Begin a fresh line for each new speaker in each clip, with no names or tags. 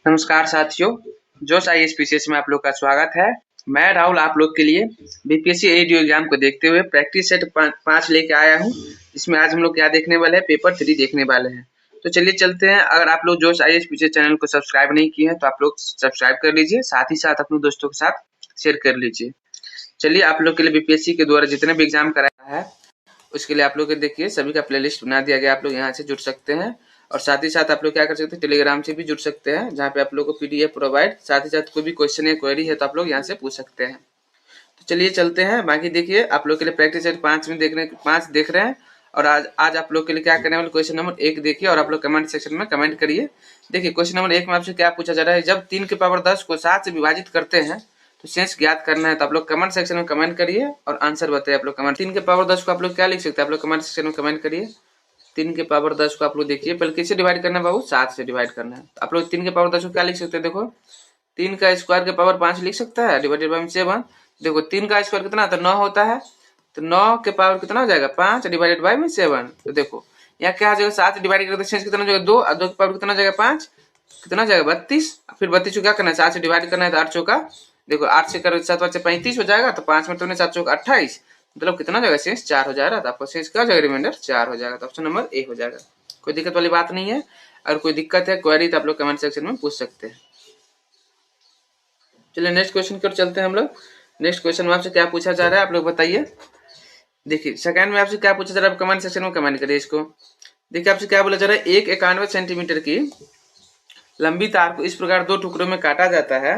नमस्कार साथियों, जोश आईएएस पीसीएस में आप लोग का स्वागत है। मैं राहुल आप लोग के लिए बीपीएससी एडीओ एग्जाम को देखते हुए प्रैक्टिस सेट 5 लेके आया हूं। इसमें आज हम लोग क्या देखने वाले हैं, पेपर 3 देखने वाले हैं। तो चलिए चलते हैं। अगर आप लोग जोश आईएएस पीसीएस चैनल को सब्सक्राइब नहीं किए हैं तो आप लोग सब्सक्राइब कर लीजिए, साथ ही साथ अपने दोस्तों के साथ शेयर कर लीजिए। चलिए, आप लोग के लिए बीपीएससी के द्वारा जितने भी एग्जाम कराया है उसके लिए आप लोग देखिए सभी का प्लेलिस्ट बना दिया गया। आप लोग यहाँ से जुड़ सकते हैं और साथ ही साथ आप लोग क्या कर सकते हैं, टेलीग्राम से भी जुड़ सकते हैं, जहाँ पे आप लोग को पीडीएफ प्रोवाइड, साथ ही साथ कोई भी क्वेश्चन या क्वेरी है तो आप लोग यहाँ से पूछ सकते हैं। तो चलिए चलते हैं। बाकी देखिए, आप लोग के लिए प्रैक्टिस सेट 5 देख रहे हैं और आज आप लोग के लिए क्या करने वाले, क्वेश्चन नंबर 1 देखिए और आप लोग कमेंट सेक्शन में कमेंट करिए। देखिए, क्वेश्चन नंबर 1 में आपसे क्या पूछा जा रहा है, जब 3 की पावर 10 को 7 से विभाजित करते हैं तो शेष ज्ञात करना है। तो आप लोग कमेंट सेक्शन में कमेंट करिए और आंसर बताइए। आप लोग कमेंट 3 के पावर 10 को आप लोग क्या लिख सकते हैं, आप लोग कमेंट सेक्शन में कमेंट करिए। 3 के पावर 10 को आप लोग देखिए, पहले किससे डिवाइड करना है बाबू, 7 से डिवाइड करना है। आप लोग 3 के पावर 10 को क्या लिख सकते हैं, देखो 3 का स्क्वायर के पावर 5 लिख सकता है, डिवाइडेड बाय 7। देखो 3 का स्क्वायर कितना आता है, 9 होता है, तो 9 के पावर कितना हो जाएगा 5 डिवाइडेड बाय 7। तो देखो यहाँ क्या हो जाएगा, 7 डिवाइड करते शेष कितना हो जाएगा 2, और 2 के पावर कितना हो जाएगा 5, कितना हो जाएगा 32। फिर 32 को क्या करना है, 7 से डिवाइड करना है, तो 8 चौका, देखो 8 से करो 7 से 35 हो जाएगा, तो 5 में तो 7 चौका 28, मतलब कितना हो जाएगा शेष 4 हो जाएगा। तो आपका शेष क्या हो जाएगा, रिमाइंडर 4 हो जाएगा। तो ऑप्शन नंबर ए हो जाएगा। कोई दिक्कत वाली बात नहीं है। अगर कोई दिक्कत है, क्वेरी, तो आप लोग कमेंट सेक्शन में पूछ सकते हैं। चलिए नेक्स्ट क्वेश्चन की ओर चलते हैं हम लोग। नेक्स्ट क्वेश्चन में आपसे क्या पूछा जा रहा है, आप लोग बताइए। देखिए सेकंड में आपसे क्या पूछा जा रहा है, आप कमेंट सेक्शन में कमेंट करिए इसको। देखिए आपसे क्या बोला जा रहा है, एक 91 सेंटीमीटर की लंबी तार को इस प्रकार 2 टुकड़ों में काटा जाता है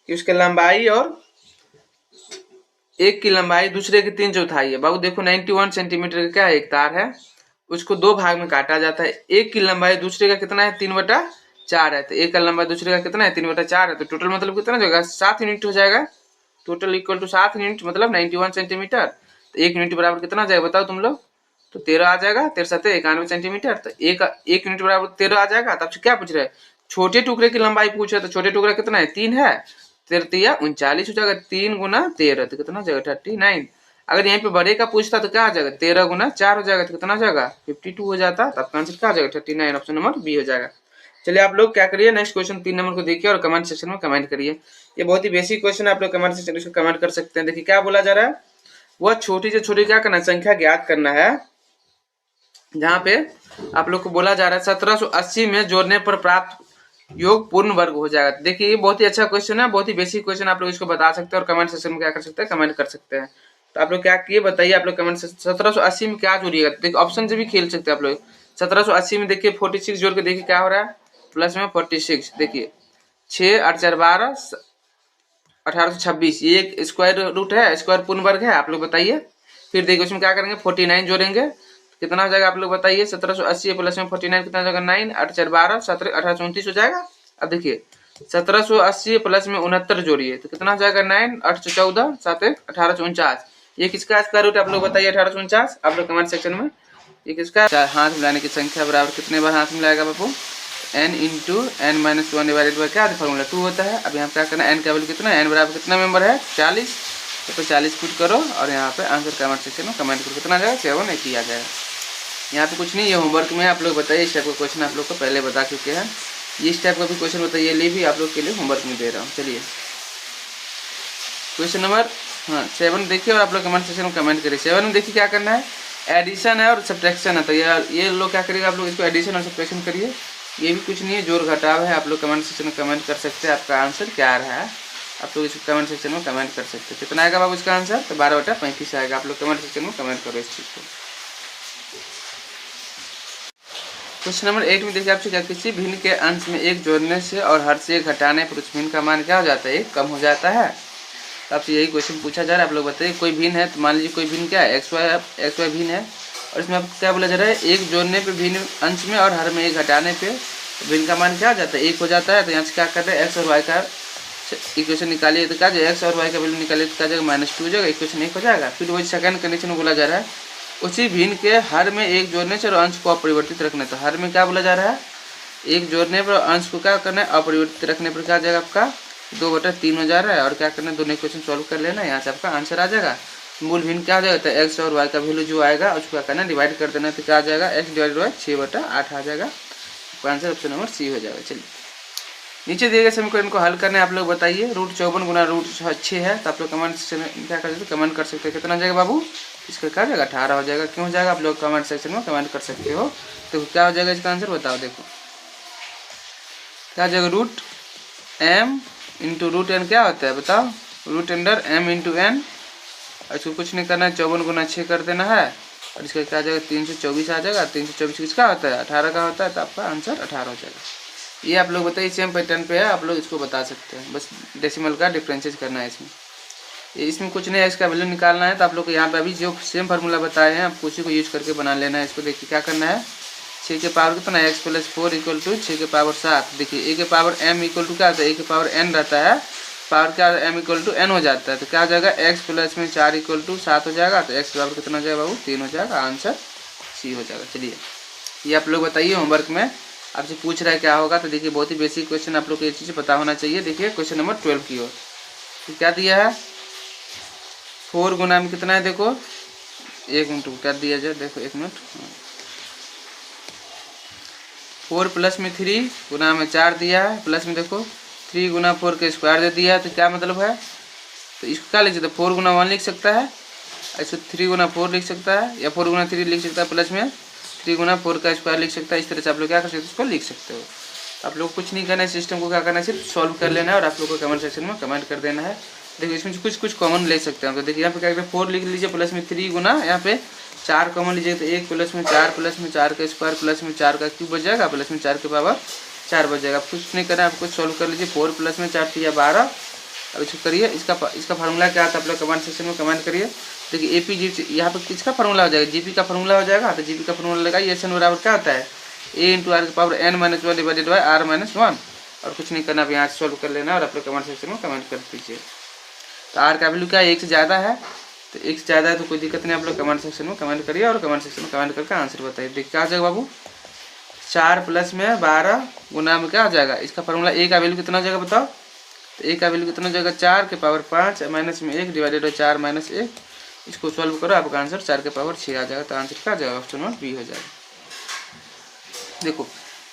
कि उसके लंबाई और एक की लंबाई दूसरे की 3/4 है। बाबू देखो 91 सेंटीमीटर का क्या है, एक तार है, उसको 2 भाग में काटा जाता है। एक की लंबाई दूसरे का कितना है, 3/4 है। तो एक का लंबाई दूसरे का कितना है, 3/4 है। तो टोटल मतलब कितना हो जाएगा, 7 यूनिट हो जाएगा। टोटल इक्वल टू 7 यूनिट, मतलब 91 सेंटीमीटर। तो 1 यूनिट बराबर कितना आ जाएगा बताओ तुम लोग, तो 13 आ जाएगा। 13 7 91 सेंटीमीटर। तो एक यूनिट बराबर 13 आ जाएगा। तो आपसे क्या पूछ रहे हैं, छोटे टुकड़े की लंबाई पूछ रहे, तो छोटे टुकड़ा कितना है, 3 है, 13 39 हो जाएगा। 3 गुना 13 तो कितना हो जाएगा 39। अगर यहाँ पे बड़े का पूछता तो क्या आ जाएगा, 13 गुना 4 हो जाएगा, तो कितना हो जाएगा 52 हो जाता। तो आपका आंसर क्या हो जाएगा 39, ऑप्शन नंबर बी हो जाएगा। चलिए आप लोग क्या करिए, नेक्स्ट क्वेश्चन 3 नंबर को देखिए और कमेंट सेक्शन में कमेंट करिए। ये बहुत ही बेसिक क्वेश्चन है, आप लोग कमेंट सेक्शन में कमेंट कर सकते हैं। देखिए क्या बोला जा रहा है, वह छोटी से छोटी क्या करना, संख्या ज्ञात करना है, जहाँ पे आप लोग को बोला जा रहा है 1780 में जोड़ने पर प्राप्त योग पूर्ण वर्ग हो जाएगा। देखिए ये बहुत ही अच्छा क्वेश्चन है, बहुत ही बेसिक क्वेश्चन, आप लोग इसको बता सकते हैं और कमेंट सेक्शन में क्या कर सकते हैं, कमेंट कर सकते हैं। तो आप लोग क्या किए बताइए, आप लोग कमेंट से 1780 में क्या जोड़िएगा। देखिए ऑप्शन से भी खेल सकते हैं आप लोग। 1780 में देखिए 46 जोड़ के देखिए क्या हो रहा है, प्लस में 46, देखिए 6 8 4 12 1826, ये एक स्क्वायर रूट है, स्क्वायर पूर्ण वर्ग है, आप लोग बताइए। फिर देखिए उसमें क्या करेंगे, 49 जोड़ेंगे, कितना हो जाएगा आप लोग बताइए। 1780 प्लस में 49 कितना हो जाएगा, 9 8 4 12 17 18 हो जाएगा। अब देखिए 1780 प्लस में 69 जोड़िए, तो कितना हो जाएगा, 9 8 14 7 1849। ये किसका स्क्वायर रूट आप लोग बताइए, 1849, आप लोग कमेंट सेक्शन में। ये किसका, हाथ मिलाने की संख्या बराबर कितने बार हाथ मिलाएगा बापू, n into n minus 1 divided by क्या फॉर्मूला 2 होता है। अब यहाँ पे क्या करना है, n का वैल्यू कितना है, n बराबर कितना मेंबर है 40, तो 40 पुट करो और यहाँ पे आंसर कमेंट सेक्शन में कमेंट करो, कितना आ जाएगा 780 आ जाएगा। यहाँ पे कुछ नहीं, ये होमवर्क में आप लोग बताइए। इस टाइप का क्वेश्चन आप लोग को पहले बता चुके हैं, इस टाइप का भी क्वेश्चन बताइए, ये भी आप लोग के लिए होमवर्क में दे रहा हूँ। चलिए क्वेश्चन नंबर 7 देखिए और आप लोग कमेंट सेक्शन में कमेंट करिए। 7 में देखिए क्या करना है, एडिशन है और सब्ट्रैक्शन है। तो ये लोग क्या करिएगा, आप लोग इसको एडिशन और सब्ट्रैक्शन करिए। ये भी कुछ नहीं है, जोड़ घटाव है। आप लोग कमेंट सेक्शन में कमेंट कर सकते हैं आपका आंसर क्या आ रहा है, आप लोग इसको कमेंट सेक्शन में कमेंट कर सकते हैं। कितना आएगा बाबू इसका आंसर, तो 12/35 आएगा। आप लोग कमेंट सेक्शन में कमेंट करो इस चीज़ को। क्वेश्चन नंबर 8 में देखिए आपसे क्या, किसी भिन्न के अंश में 1 जोड़ने से और हर से 1 घटाने पर उस भिन्न का मान क्या हो जाता है, 1 कम हो जाता है। तो आपसे यही क्वेश्चन पूछा जा रहा है। आप लोग बताइए कोई भिन्न है, तो मान लीजिए कोई भिन्न क्या है, एक्स वाई भिन्न है, और इसमें आपको क्या बोला जा रहा है, 1 जोड़ने पे भिन्न अंश में और हर में 1 घटाने पे भिन्न का मान क्या हो जाता है, 1 हो जाता है। तो यहाँ से क्या कर रहे हैं, एक्स और वाई का इक्वेशन निकालिए, तो क्या जाएगा, एक्स और वाई का वैल्यू निकालिए तो क्या जाएगा -2 हो जाएगा, इक्वेशन 1 हो जाएगा। फिर वही सेकंड कंडीशन बोला जा रहा है, उसी भिन्न के हर में 1 जोड़ने से और अंश को अपरिवर्तित रखना। तो हर में क्या बोला जा रहा है, 1 जोड़ने पर अंश को क्या करना है, अपरिवर्तित रखने पर क्या जाएगा आपका 2/3 हो जा रहा है। और क्या करना है, दोनों इक्वेशन सॉल्व कर लेना, यहाँ से आपका आंसर आ जाएगा। मूल भिन्न क्या हो जाएगा, तो एक्स और वाई का वैल्यू जो आएगा उसको क्या करना है, डिवाइड कर देना, तो क्या आ जाएगा, x डिवाइड बाई 6/8 आ जाएगा। आंसर ऑप्शन नंबर सी हो जाएगा। चलिए नीचे दिए गए समीकरण को हल करने आप लोग बताइए। रूट 54 गुना रूट 6 है, तो आप लोग कमेंट सेक्शन में क्या कर सकते हो, कमेंट कर सकते हो कितना हो जाएगा बाबू, इसका क्या हो जाएगा 18 हो जाएगा। क्यों हो जाएगा आप लोग कमेंट सेक्शन में कमेंट कर सकते हो। तो क्या हो जाएगा इसका आंसर बताओ, देखो क्या हो जाएगा, root m into root n क्या होता है बताओ, root under m into n. इसको कुछ नहीं करना है, 54 गुना 6 कर देना है और इसका क्या आ जाएगा 324 आ जाएगा। 324 किसका होता है 18 का होता है, तो आपका आंसर 18 हो जाएगा। ये आप लोग बताइए, सेम पैटर्न पे है, आप लोग इसको बता सकते हैं, बस डेसिमल का डिफरेंसेस करना है इसमें। इसमें कुछ नहीं है, इसका वैल्यू निकालना है। तो आप लोग को यहाँ पे अभी जो सेम फार्मूला बताए हैं आपको उसी को यूज करके बना लेना है। इसको देखिए क्या करना है, 6 के पावर कितना एक्स प्लस 4 इक्वल टू 6 के पावर 7। देखिए ए के पावर एम इक्वल टू क्या होता है, ए के पावर एन रहता है, पावर क्या एम इक्वल टू एन हो जाता है। तो क्या हो जाएगा एक्स प्लस में 4 इक्वल टू 7 हो जाएगा। तो एक्स पावर कितना हो जाएगा बाबू 3 हो जाएगा, आंसर सी हो जाएगा। चलिए ये आप लोग बताइए, होमवर्क में आपसे पूछ रहा है क्या होगा। तो देखिए बहुत ही बेसिक क्वेश्चन, आप लोग को ये चीज़ पता होना चाहिए। देखिए क्वेश्चन नंबर 12 की ओर तो क्या दिया है, 4 गुना में कितना है, देखो 1 मिनट कर दिया जाए, देखो 1 मिनट, 4 प्लस में 3 गुना में 4 दिया है, प्लस में देखो 3 गुना 4 के स्क्वायर दे दिया है। तो क्या मतलब है, तो इसको क्या लिख सकते हैं, 4 गुना 1 लिख सकता है, इसको 3 गुना 4 लिख सकता है, या 4 गुना 3 लिख सकता है, प्लस में 3 गुना 4 का स्क्वायर लिख सकता है। इस तरह से आप लोग क्या कर सकते हो, उसको लिख सकते हो। तो आप लोग कुछ नहीं करना है, सिस्टम को क्या करना है, सिर्फ सॉल्व कर लेना है और आप लोग को कमेंट सेक्शन में कमेंट कर देना है। देखिए इसमें कुछ कुछ कॉमन ले सकते हैं। तो देखिए यहाँ पे क्या करते हैं, 4 लिख लीजिए, प्लस में 3 गुना यहाँ पे 4 कॉमन लीजिए, तो 1 प्लस में 4 प्लस में 4 का स्क्वायर प्लस में 4 का क्यूब बच जाएगा, प्लस में 4 के पावर 4 बच जाएगा। कुछ नहीं करना है, आपको सॉल्व कर लीजिए। 4 प्लस में 4 या 12। अब इसको करिए, इसका फार्मूला क्या आता है आप लोग कमेंट सेक्शन में कमेंट करिए। देखिए एपी जी यहाँ पे किसका फार्मूला हो जाएगा, जीपी का फार्मूला हो जाएगा। तो जीपी का फार्मूला लगाइए, एस एन बराबर क्या होता है, ए इंटू आर के power n minus 1 divided by r minus 1। और कुछ नहीं करना, अब यहाँ से सॉल्व कर लेना और आप लोग कमेंट सेक्शन में कमेंट कर दीजिए। तो आर का वैल्यू क्या है, 1 से ज़्यादा है, तो 1 से ज़्यादा है तो कोई दिक्कत नहीं, आप लोग कमेंट सेक्शन में कमेंट करिए और कमेंट सेक्शन में कमेंट करके आंसर बताइए। देखिए क्या हो जाएगा बाबू, 4 प्लस में 12 गुना में क्या हो जाएगा, इसका फार्मूला ए का वैल्यू कितना हो जाएगा बताओ, तो ए का वैल्यू कितना हो जाएगा 4 के पावर 5 माइनस में 1 डिवाइडेड बाई 4 माइनस 1। इसको सॉल्व करो, आपका आंसर 4 के पावर 6 आ जाएगा। तो आंसर क्या आ जाएगा, ऑप्शन 1 बी हो जाएगा। देखो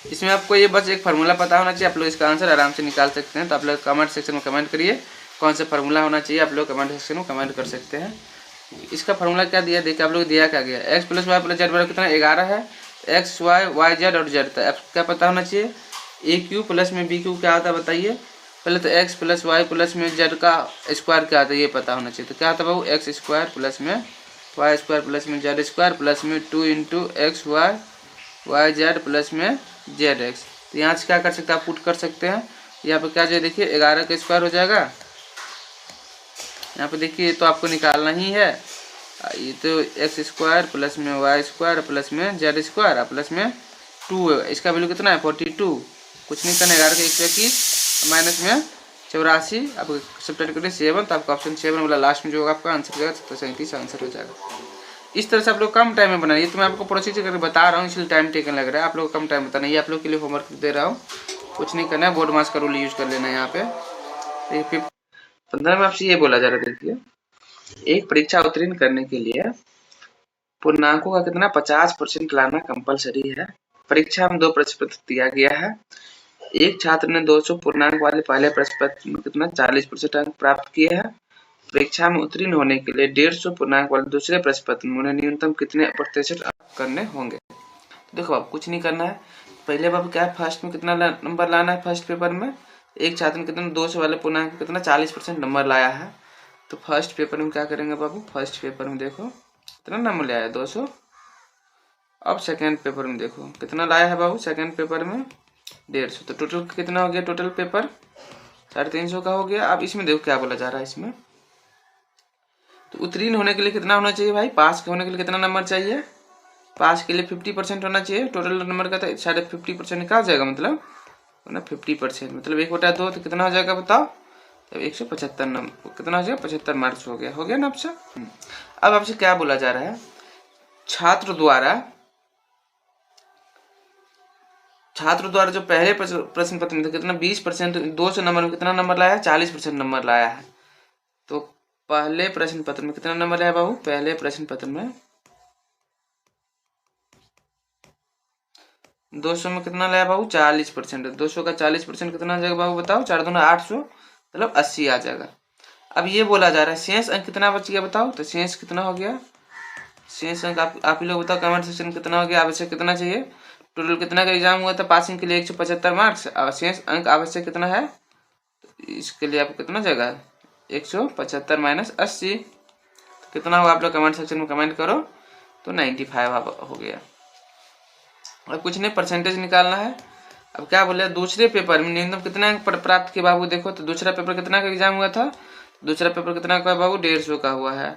इसमें आपको ये बस एक फार्मूला पता होना चाहिए, आप लोग इसका आंसर आराम से निकाल सकते हैं। तो आप लोग कमेंट सेक्शन में कमेंट करिए कौन सा फार्मूला होना चाहिए, आप लोग कमेंट सेक्शन में कमेंट कर सकते हैं। इसका फार्मूला क्या दिया, देखिए आप लोग दिया क्या गया, x plus y plus z बराबर कितना 11 है, एक्स वाई वाई जेड और जेड था। अब क्या पता होना चाहिए, ए क्यू प्लस में बी क्यू क्या होता है बताइए। पहले तो एक्स प्लस वाई प्लस में जेड का स्क्वायर क्या आता है ये पता होना चाहिए। तो क्या आता है बाबू, एक्स स्क्वायर प्लस में वाई स्क्वायर प्लस में जेड स्क्वायर प्लस में 2 into x y y z plus में जेड एक्स। तो यहाँ से क्या कर सकते हैं, आप पुट कर सकते हैं। यहाँ पे क्या जो देखिए 11 का स्क्वायर हो जाएगा, यहाँ पे देखिए तो आपको निकालना ही है। ये तो एक्स स्क्वायर प्लस में वाई स्क्वायर प्लस में जेड स्क्वायर प्लस में 2, इसका वैल्यू कितना है 42। कुछ नहीं करना, 11 का 121 माइनस में 84, आप सब्ट्रैक्ट करें 7, तो आपका ऑप्शन 7 वाला लास्ट में जो होगा आपका आंसर हो जाएगा 37 आंसर हो जाएगा। इस तरह से आप लोग कम टाइम में बनाइए। तो मैं आपको प्रोसीजर करके बता रहा हूँ, इसलिए टाइम टेकन लग रहा है, आप लोग को कम टाइम बताना, ये आप लोग के लिए होमवर्क दे रहा हूँ। कुछ नहीं करना है, बोर्ड मास का रूल यूज कर लेना है यहाँ पे। 15 में आपसे ये बोला जा रहा है, देखिए एक परीक्षा उत्तीर्ण करने के लिए पूर्णांकों का कितना 50% लाना कंपलसरी है। परीक्षा में 2 प्रश्न पत्र दिया गया है। एक छात्र ने 200 पूर्णांक वाले पहले प्रश्न पत्र में कितना 40% अंक प्राप्त किए हैं। परीक्षा में उत्तीर्ण होने के लिए 150 पूर्णांक वाले दूसरे प्रश्न पत्र में उन्हें न्यूनतम कितने प्रतिशत अंक करने होंगे। देखो अब कुछ नहीं करना है, पहले बाबू क्या है, फर्स्ट में कितना नंबर लाना है, फर्स्ट पेपर में एक छात्र ने कितना 200 वाले पूर्णांक कितना 40% नंबर लाया है। तो फर्स्ट पेपर में क्या करेंगे बाबू, फर्स्ट पेपर में देखो कितना नंबर लाया है 200। अब सेकेंड पेपर में देखो कितना लाया है बाबू, सेकेंड पेपर में 150। तो टोटल कितना हो गया, टोटल पेपर 350 का हो गया। अब इसमें देखो क्या बोला जा रहा है इसमें, तो उत्तीर्ण होने के लिए कितना होना चाहिए भाई, पास होने के लिए कितना नंबर चाहिए, पास के लिए 50% होना चाहिए टोटल नंबर का। तो 50% निकाल जाएगा, मतलब ना 50% मतलब 1/2, तो कितना हो जाएगा बताओ, तो 175 नंबर कितना हो जाएगा 75 मार्क्स हो गया ना आपसे। अब आपसे क्या बोला जा रहा है, छात्र द्वारा जो पहले प्रश्न पत्र में कितना 20% 200 नंबर में कितना नंबर लाया है 40% नंबर लाया है। तो पहले प्रश्न पत्र में कितना नंबर लाया बाबू, पहले प्रश्न पत्र में 200 में कितना लाया बाबू 40%। 200 का 40% कितना आ जाएगा बाबू बताओ, 4 दूना 800 मतलब 80 आ जाएगा। अब ये बोला जा रहा है शेष अंक कितना बच गया बताओ, तो शेष कितना हो गया, शेष अंक आप ही लोग बताओ कमेंट सेक्शन में कितना हो गया। आवश्यक कितना चाहिए, टोटल कितना का एग्जाम हुआ था पासिंग के लिए 175 मार्क्स, और शेष अंक आवश्यक कितना है, इसके लिए आपको कितना जाएगा 175 माइनस 80, तो कितना होगा आप लोग कमेंट सेक्शन में कमेंट करो। तो 95 हो गया। अब कुछ नहीं, परसेंटेज निकालना है। अब क्या बोले, दूसरे पेपर में न्यूनतम कितना अंक प्राप्त किए बाबू, देखो तो दूसरा पेपर कितना का एग्जाम हुआ था, दूसरा पेपर कितना का बाबू 150 का हुआ है,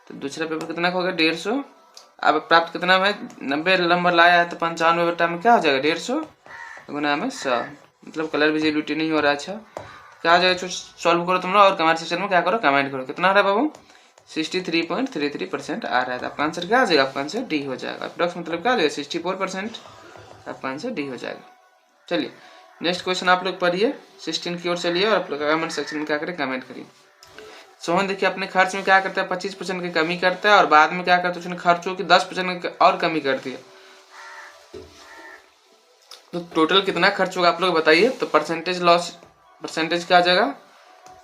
तो दूसरा पेपर कितना का हो गया 150। अब प्राप्त कितना में 90 नंबर लाया है, तो 95 बटा में क्या हो जाएगा 150 गुना में 100, मतलब कलर विजिबिलिटी नहीं हो रहा। अच्छा क्या हो जाएगा, सॉल्व करो तुम लोग और कमेंट सेक्शन में क्या करो कमेंट करो। कितना आ रहा है बाबू 63.33% आ रहा है, तो आपका आंसर क्या आ जाएगा, आपका आंसर डी हो जाएगा। अप्रॉक्स मतलब क्या आ जाएगा 64%, आपका आंसर डी हो जाएगा। चलिए नेक्स्ट क्वेश्चन आप लोग पढ़िए 16 की ओर चलिए, और आप लोग कमेंट सेक्शन में क्या करें कमेंट करिए। सोहन देखिए अपने खर्च में क्या करता है 25% की कमी करता है, और बाद में क्या करता है उसने खर्चों की 10% और कमी कर दी है। तो टोटल कितना खर्च होगा आप लोग बताइए। तो परसेंटेज लॉस, परसेंटेज क्या आ जाएगा,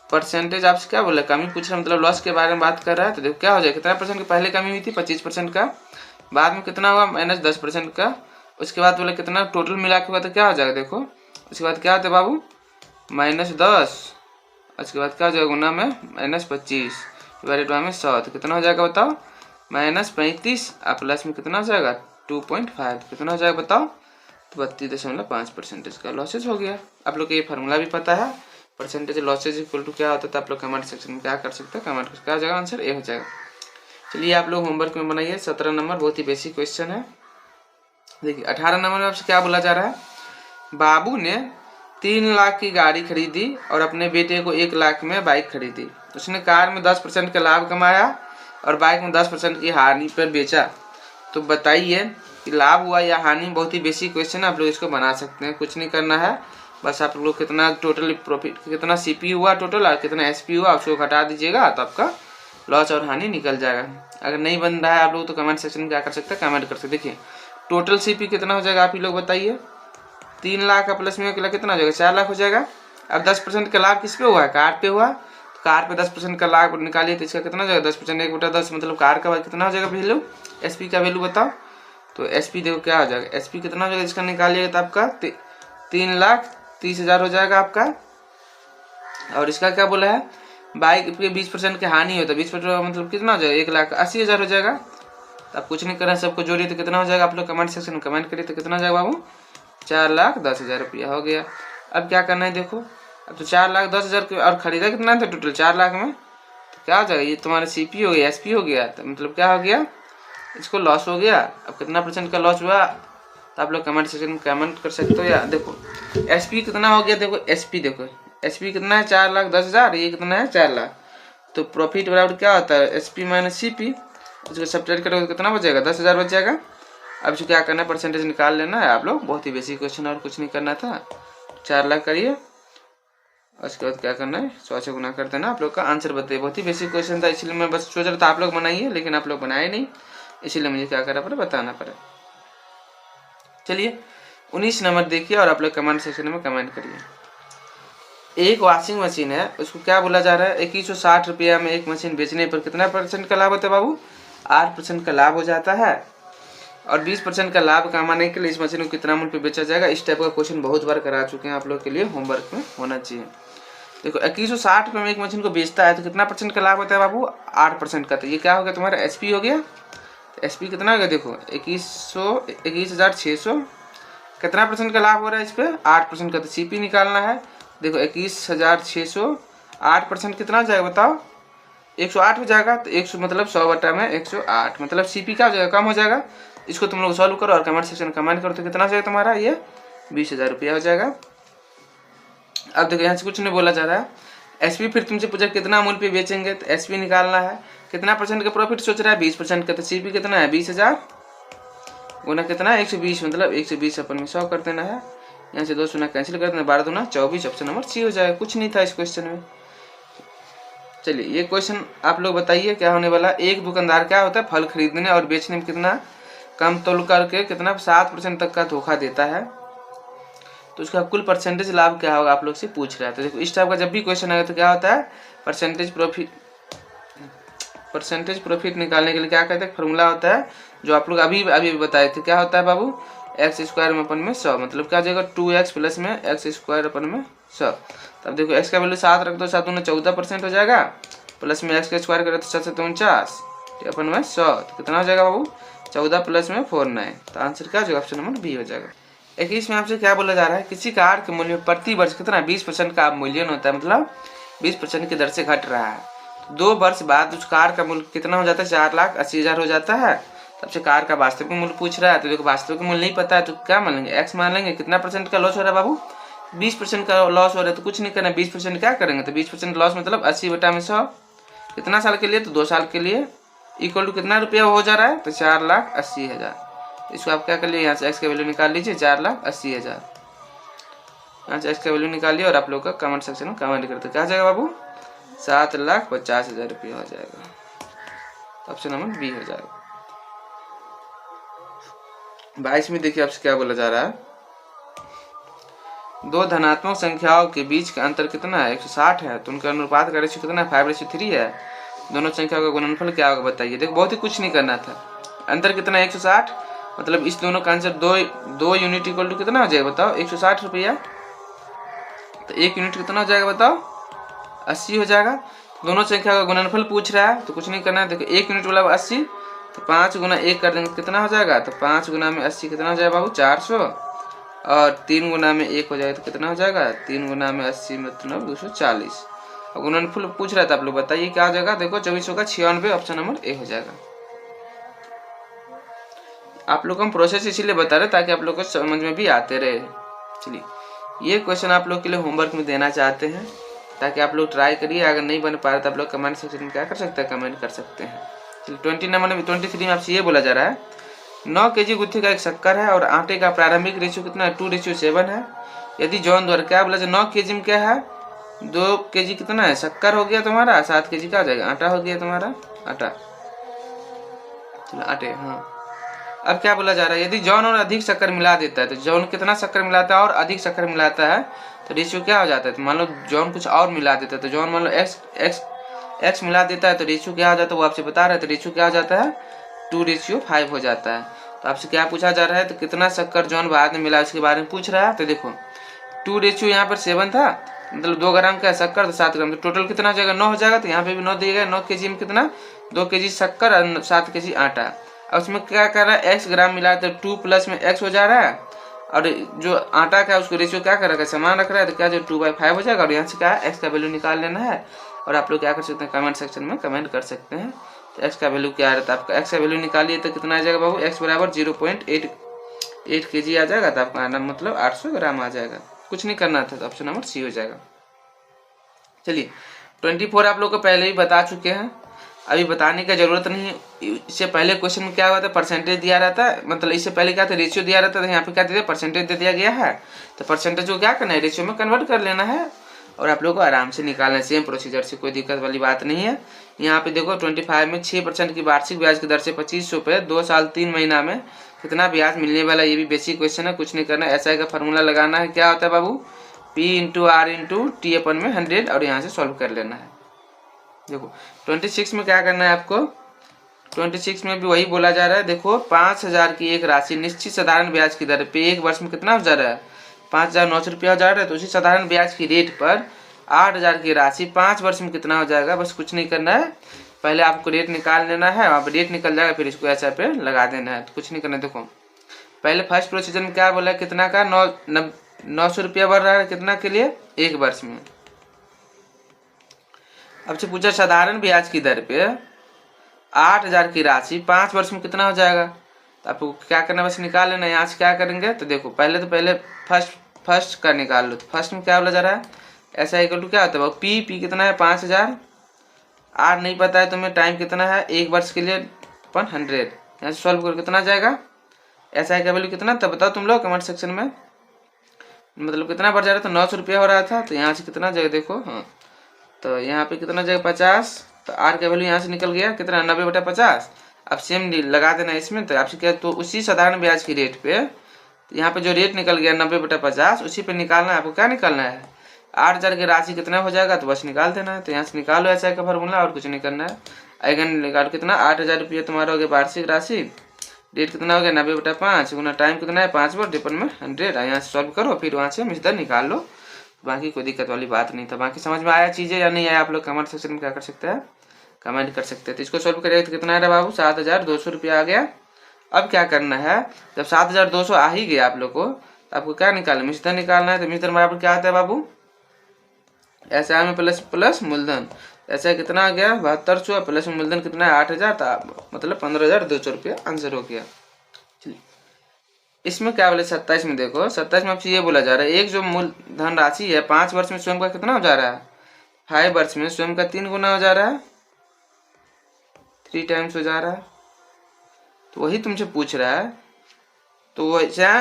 परसेंटेज आपसे क्या बोला कमी पूछ रहा है, मतलब लॉस के बारे में बात कर रहा है। तो देखो क्या हो जाएगा, कितना परसेंट की पहले कमी हुई थी 25% का, बाद में कितना हुआ माइनस 10% का, उसके बाद बोला कितना टोटल मिला के हुआ, तो क्या हो जाएगा देखो, उसके बाद क्या होता है बाबू -10, उसके बाद क्या हो जाएगा गुना में -25 डिवाइडेड बाय में 100, तो कितना हो जाएगा बताओ -35, और प्लस में कितना हो जाएगा 2.5, कितना हो जाएगा बताओ, तो 32.5% का लॉसेज हो गया। आप लोग को ये फार्मूला भी पता है, परसेंटेज लॉसेज इक्वल टू क्या होता है, तो आप लोग कमेंट सेक्शन में क्या कर सकते हैं कमेंट कर, क्या हो जाएगा आंसर ए हो जाएगा। चलिए आप लोग होमवर्क में बनाइए 17 नंबर, बहुत ही बेसिक क्वेश्चन है। देखिए 18 नंबर में आपसे क्या बोला जा रहा है, बाबू ने 3 लाख की गाड़ी खरीदी और अपने बेटे को 1 लाख में बाइक खरीदी। उसने कार में 10% का लाभ कमाया और बाइक में 10% की हानि पर बेचा। तो बताइए कि लाभ हुआ या हानि, बहुत ही बेसिक क्वेश्चन है, आप लोग इसको बना सकते हैं, कुछ नहीं करना है, बस आप लोग कितना टोटल प्रॉफिट, कितना सीपी हुआ टोटल और कितना एसपी हुआ उसको घटा दीजिएगा, तो आपका लॉस और हानि निकल जाएगा। अगर नहीं बन रहा है आप लोग तो कमेंट सेक्शन में क्या कर सकते हैं कमेंट कर सकते। देखिए टोटल सीपी कितना हो जाएगा आप ही लोग बताइए, 3 लाख का प्लस में कितना हो जाएगा 4 लाख हो जाएगा। अब 10% का लाभ किस पे हुआ है, कार पे हुआ, तो कार पे 10% का लाभ निकालिए, तो इसका कितना हो जाएगा 10% 1/10, मतलब कार का कितना हो जाएगा वैल्यू, एसपी का वैल्यू बताओ। तो एसपी देखो क्या हो जाएगा, एसपी कितना हो जाएगा इसका निकालिएगा, तो आपका 3,30,000 हो जाएगा आपका। और इसका क्या बोला है, बाइक पे 20% की हानि होता है, 20% मतलब कितना हो जाएगा 1,80,000 हो जाएगा। तो आप कुछ नहीं करना, सबको जोड़िए तो कितना हो जाएगा, आप लोग कमेंट सेक्शन में कमेंट करिए, तो कितना हो जाएगा बाबू 4,10,000 रुपया हो गया। अब क्या करना है देखो, अब तो 4,10,000 के और खरीदा कितना था टोटल 4 लाख में, तो क्या हो जाएगा ये तुम्हारा सीपी हो गया एसपी हो गया, तो मतलब क्या हो गया इसको लॉस हो गया। अब कितना % का लॉस हुआ, तो आप लोग कमेंट सेक्शन में कमेंट कर सकते हो। या देखो एसपी कितना हो गया, देखो एसपी देखो एसपी कितना है 4,10,000, ये कितना है 4 लाख, तो प्रॉफिट बराबर क्या होता है एसपी माइनस सीपी, उसको सब्ट्रैक्ट करोगे तो कितना बचेगा 10,000 बच जाएगा। अब जो क्या करना है परसेंटेज निकाल लेना है आप लोग, बहुत ही बेसिक क्वेश्चन और कुछ नहीं करना था। 4 लाख करिए, उसके बाद क्या करना है 100 से गुना कर देना, आप लोग का आंसर बताइए। बहुत ही बेसिक क्वेश्चन था, इसलिए मैं बस सोच रहा था आप लोग बनाइए, लेकिन आप लोग बनाए नहीं, इसीलिए मुझे क्या करना पड़ा बताना पड़ा। चलिए 19 नंबर देखिए और आप लोग कमेंट सेक्शन में कमेंट करिए। एक वॉशिंग मशीन है, उसको क्या बोला जा रहा है 2160 रुपया में एक मशीन बेचने पर कितना % का लाभ होता है बाबू, 8% का लाभ हो जाता है। और 20% का लाभ कमाने के लिए इस मशीन को कितना मूल्य पे बेचा जाएगा। इस टाइप का क्वेश्चन बहुत बार करा चुके हैं, आप लोग के लिए होमवर्क में होना चाहिए। देखो 2160 रुपये में एक मशीन को बेचता है तो कितना % का लाभ होता है बाबू 8% का, तो ये क्या हो गया तुम्हारा एसपी हो गया। एसपी कितना हो गया देखो 21,600, कितना % का लाभ हो रहा है इस पर 8% का, तो सीपी निकालना है। देखो 21,600 8% कितना हो जाएगा बताओ 108 हो जाएगा, तो 100 मतलब 100 बटा में 108, मतलब सीपी क्या हो जाएगा कम हो जाएगा। इसको तुम लोग सॉल्व करो और कमेंट सेक्शन में कमेंट करो, तो कितना हो जाएगा तुम्हारा ये 20,000 रुपया हो जाएगा। अब देखो यहाँ से कुछ नहीं बोला जा रहा है, एसपी फिर तुमसे पूछा कितना मूल्य पे बेचेंगे, तो एसपी निकालना है, कितना % का प्रॉफिट सोच रहा है 20% का, तो सीपी कितना है 20,000 गुना कितना 120, मतलब 120 अपन में 100 कर देना है, यहाँ से 2 शून्य कैंसिल कर देना, 12 दूना 24, ऑप्शन नंबर सी हो जाएगा। कुछ नहीं था इस क्वेश्चन में। चलिए ये क्वेश्चन आप लोग बताइए क्या होने वाला। एक दुकानदार क्या होता है फल खरीदने और बेचने में कितना कम तोल करके कितना 7% तक का धोखा देता है, तो उसका कुल परसेंटेज लाभ क्या होगा आप लोग से पूछ रहा है। तो देखो इस टाइप का जब भी क्वेश्चन आएगा तो क्या होता है, परसेंटेज प्रॉफिट निकालने के लिए क्या कहते हैं, फॉर्मूला होता है जो आप लोग अभी अभी बताए थे। क्या होता है बाबू, एक्स स्क्वायर में अपन में 100, मतलब क्या हो जाएगा 2x प्लस में एक्स स्क्वायर अपन में 100। तब देखो x का वैल्यू 7 रख दो, 7 दूनी 14% हो जाएगा, प्लस में x का स्क्वायर करें तो 7 से 49, अपन में 100, तो कितना हो जाएगा बाबू 14 प्लस में 49। तो आंसर क्या हो जाएगा, ऑप्शन नंबर बी हो जाएगा। 21 में आपसे क्या बोला जा रहा है, किसी कार के मूल्य में प्रति वर्ष कितना 20% का अवमूल्यन होता है, मतलब 20% की दर से घट रहा है। 2 वर्ष बाद उस कार का मूल्य कितना हो जाता है, 4,80,000 हो जाता है। तब से कार का वास्तविक मूल्य पूछ रहा है, तो देखो वास्तविक मूल्य नहीं पता है तो क्या मान लेंगे, एक्स मान लेंगे। कितना परसेंट का लॉस हो रहा है बाबू, 20% का लॉस हो रहा है, तो कुछ नहीं करना, 20% क्या करेंगे, तो 20% लॉस मतलब 80/100, कितना साल के लिए, तो 2 साल के लिए, इक्वल टू कितना रुपया हो जा रहा है, तो 4,80,000। इसको आप क्या कर लिए, यहाँ से एक्स का वैल्यू निकाल लीजिए 4,80,000, यहाँ से एक्स का वैल्यू निकालिए और आप लोग का कमेंट सेक्शन में कमेंट करते क्या जाएगा बाबू, 7,50,000 रुपया हो जाएगा। ऑप्शन नंबर बी हो जाएगा। 22 में देखिए आपसे क्या बोला जा रहा है, 2 धनात्मक संख्याओं के बीच का अंतर कितना है, 160 है, तो उनका अनुपात का रेशियो कितना है, 5:3 है। दोनों संख्याओं का गुणनफल क्या होगा बताइए। देखो बहुत ही कुछ नहीं करना था, अंतर कितना है 160, मतलब इस दोनों का आंसर 2 यूनिट इक्वल टू कितना हो जाएगा बताओ, 160 रुपया। तो 1 यूनिट कितना हो जाएगा बताओ, 80 हो जाएगा। दोनों संख्या का गुणनफल पूछ रहा है तो कुछ नहीं करना है, देखो 1 यूनिट वाला 80, तो 5 गुना 1 कर देंगे कितना हो जाएगा, तो 5 गुना में 80 कितना हो जाएगा बाबू 400, और 3 गुना में 1 हो जाएगा तो कितना हो जाएगा, 3 गुना में 80 मतलब 240। और गुणनफल पूछ रहा था, आप लोग बताइए क्या हो जाएगा, देखो 24 होगा 96, ऑप्शन नंबर ए हो जाएगा। आप लोग को हम प्रोसेस इसीलिए बता रहे ताकि आप लोग को समझ में भी आते रहे। चलिए ये क्वेश्चन आप लोग के लिए होमवर्क में देना चाहते हैं ताकि आप लोग ट्राई करिए, अगर नहीं बन पा रहा तो आप लोग कमेंट सेक्शन में क्या कर सकते हैं, कमेंट कर सकते हैं। चलिए 23 में आपसे ये बोला जा रहा है, 9 kg गुत्थी का एक शक्कर है और आटे का प्रारंभिक रेशियो कितना है, 2:7 है। यदि जॉन द्वारा क्या बोला जाए, 9 kg में क्या है, 2 kg कितना है शक्कर हो गया तुम्हारा, 7 kg क्या हो जाएगा, आटा हो गया तुम्हारा, आटा, चलो आटे, हाँ। अब क्या बोला जा रहा है, यदि जॉन और अधिक शक्कर मिला देता है, तो जॉन कितना शक्कर मिलाता है और अधिक शक्कर मिलाता है तो रेशियो क्या हो जाता है, तो मान लो जॉन कुछ और मिला देता है, तो जॉन मान लो एक्स मिला देता है तो रेशियो क्या हो जाता है वो आपसे बता रहे हैं, तो रेशियो क्या हो जाता है 2:5 हो जाता है। तो आपसे क्या पूछा जा रहा है, तो कितना शक्कर जॉन बाद में मिला उसके बारे में पूछ रहा है। तो देखो 2 यहाँ पर 7 था, मतलब 2 ग्राम का शक्कर तो 7 ग्राम, तो टोटल कितना हो जाएगा 9 हो जाएगा। तो यहाँ पे भी 9 दिएगा, 9 kg में कितना 2 kg शक्कर और 7 kg आटा। अब उसमें क्या कर रहा है, x ग्राम मिला तो 2 प्लस में x हो जा रहा है, और जो आटा का उसको रेशियो क्या कर रखा है, समान रख रहा है, तो क्या जो 2/5 हो जाएगा। और यहाँ से क्या है x का वैल्यू निकाल लेना है, और आप लोग क्या कर सकते हैं कमेंट सेक्शन में कमेंट कर सकते हैं। तो x का वैल्यू क्या रहता है आपका, x का वैल्यू निकालिए तो कितना आ जाएगा बाबू, x बराबर 0.8 kg आ जाएगा, तो आपका आना मतलब 800 ग्राम आ जाएगा। कुछ नहीं करना था, तो ऑप्शन नंबर सी हो जाएगा। चलिए 24 आप लोग को पहले ही बता चुके हैं, अभी बताने का जरूरत नहीं। इससे पहले क्वेश्चन में क्या हुआ था, परसेंटेज दिया रहता है, मतलब इससे पहले क्या था रेशियो दिया रहता था, यहाँ पे क्या दे दिया परसेंटेज दे दिया गया है। तो परसेंटेज को क्या करना है, रेशियो में कन्वर्ट कर लेना है और आप लोग को आराम से निकालना है, सेम प्रोसीजर से, कोई दिक्कत वाली बात नहीं है। यहाँ पे देखो 25 में 6% की वार्षिक ब्याज की दर से 2500 रुपये 2 साल 3 महीना में कितना ब्याज मिलने वाला, ये भी बेसिक क्वेश्चन है, कुछ नहीं करना है। SI का फॉर्मूला लगाना है, क्या होता है बाबू P × R × T अपन में 100, और यहाँ से सॉल्व कर लेना है। देखो 26 में क्या करना है आपको, 26 में भी वही बोला जा रहा है। देखो 5,000 की एक राशि निश्चित साधारण ब्याज की दर पे एक वर्ष में कितना हो जा रहा है, 5,900 रुपया हो जा रहा है। तो उसी साधारण ब्याज की रेट पर 8,000 की राशि 5 वर्ष में कितना हो जाएगा, बस कुछ नहीं करना है, पहले आपको रेट निकाल लेना है, वहाँ पर रेट निकल जाएगा, फिर इसको ऐसा पे लगा देना है, तो कुछ नहीं करना। देखो पहले फर्स्ट प्रोसीजर में क्या बोला, कितना का 900 रुपया बढ़ रहा है, कितना के लिए, एक वर्ष में। अब से पूछा साधारण ब्याज की दर पे 8,000 की राशि 5 वर्ष में कितना हो जाएगा, तो आपको क्या करना बस निकाल लेना। यहाँ से क्या करेंगे, तो देखो पहले फर्स्ट का निकाल लो। तो फर्स्ट में क्या बोला जा रहा है, ऐसा इक्वल टू क्या होता है पी कितना है 5,000, आर नहीं पता है तुम्हें, टाइम कितना है एक वर्ष के लिए 100। यहाँ से सॉल्व करो कितना जाएगा, ऐसा का वैल्यू कितना, तब बताओ तुम लोग कमेंट सेक्शन में, मतलब कितना बढ़ जा रहा था, 900 रुपया हो रहा था, तो यहाँ से कितना जाएगा देखो, हाँ तो यहाँ पे कितना जाएगा 50, तो आर का वैल्यू यहाँ से निकल गया कितना 90/50। आप सेम लगा देना इसमें, तो आपसे क्या, तो उसी साधारण ब्याज की रेट पे यहाँ पे जो रेट निकल गया 90/50, उसी पे निकालना है आपको। क्या निकालना है, 8,000 की राशि कितना हो जाएगा, तो बस निकाल देना है। तो यहाँ से निकालो ऐसा का फॉर्मूला, और कुछ नहीं करना है। आइगन निकाल कितना, 8,000 रुपये तुम्हारा हो गया वार्षिक राशि, डेट कितना हो गया 90/5 गुना टाइम कितना है 5 बार, डिपेंड में 100। यहाँ से सॉल्व करो, फिर वहाँ से मिश्रण निकाल लो। बाकी कोई दिक्कत वाली बात नहीं था। बाकी समझ में आया चीज़ें या नहीं आया, आप लोग कमेंट सेक्शन में क्या कर सकते हैं, कमेंट कर सकते हैं। तो इसको सॉल्व करेगा तो कितना है बाबू, 7,200 रुपया आ गया। अब क्या करना है, जब 7,200 आ ही गया आप लोग को, तो आपको क्या निकालना, मिश्रण निकालना है। तो मिश्रण बराबर क्या आता है बाबू, ऐसा में प्लस प्लस मूलधन, ऐसा कितना आ गया 7200, प्लस मूलधन कितना है 8,000, मतलब 15,200 रुपया आंसर हो गया। चलिए इसमें क्या बोले 27 में, देखो 27 में आपसे ये बोला जा रहा है, एक जो मूलधन राशि है 5 वर्ष में स्वयं का कितना हो जा रहा है, 5 वर्ष में स्वयं का 3 गुना हो जा रहा है, 3 टाइम्स हो जा रहा है। तो वही तुमसे पूछ रहा है। तो वो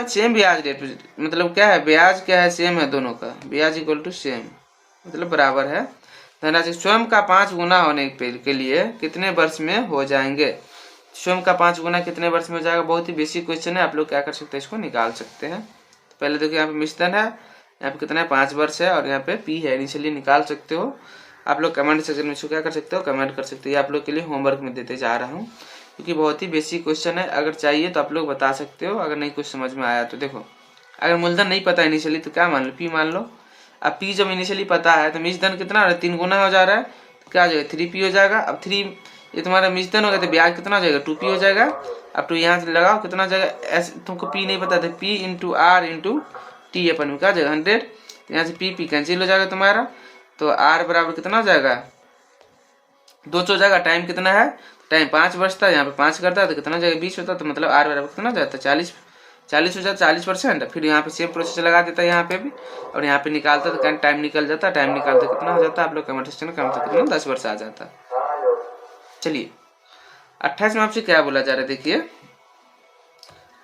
सेम ब्याज रेट, मतलब क्या है, ब्याज क्या है, सेम है दोनों का, ब्याज इक्वल टू सेम, मतलब बराबर है। धनराशि स्वयं का 5 गुना होने के लिए कितने वर्ष में हो जाएंगे, स्वयं का 5 गुना कितने वर्ष में हो जाएगा। बहुत ही बेसिक क्वेश्चन है, आप लोग क्या कर सकते हैं, इसको निकाल सकते हैं। तो पहले देखो यहाँ पे मिश्रण है, यहाँ पे कितना है 5 वर्ष है, और यहाँ पे पी है, इनिशियली निकाल सकते हो। आप लोग कमेंट सेक्शन में इसको क्या कर सकते हो, कमेंट कर सकते हो। ये आप लोग के लिए होमवर्क में देते जा रहा हूँ, क्योंकि बहुत ही बेसिक क्वेश्चन है। अगर चाहिए तो आप लोग बता सकते हो, अगर नहीं कुछ समझ में आया तो। देखो अगर मूलधन नहीं पता इनिशियली तो क्या मान लो, पी मान लो। अब पी जब इनिशियली पता है तो मिश्रण कितना हो रहा है, 3 गुना हो जा रहा है, तो क्या हो जाएगा 3p हो जाएगा। अब 3 ये तुम्हारा मिश्रण हो गया, तो ब्याज कितना हो जाएगा 2p हो जाएगा। अब तो यहाँ से लगाओ कितना हो जाएगा, ऐसे तुमको p नहीं पता था, p into r into t upon में क्या हो जाएगा 100। यहाँ से p कैंसिल हो जाएगा तुम्हारा, तो r बराबर कितना हो जाएगा 200 हो जाएगा। टाइम कितना है, टाइम 5 वर्ष था, यहाँ पे 5 करता है तो कितना हो जाएगा 20 होता, तो मतलब r बराबर कितना हो जाता है 40 हो जाता, 40%। फिर यहाँ पे सेम प्रोसेस लगा देता है यहाँ पे भी, और यहाँ पे निकालता तो टाइम निकल जाता, टाइम निकालता कितना हो जाता है, आप लोग कमेंट सेक्शन में कम से कितना 10 वर्ष आ जाता। चलिए 28 में आपसे क्या बोला जा रहा है, देखिए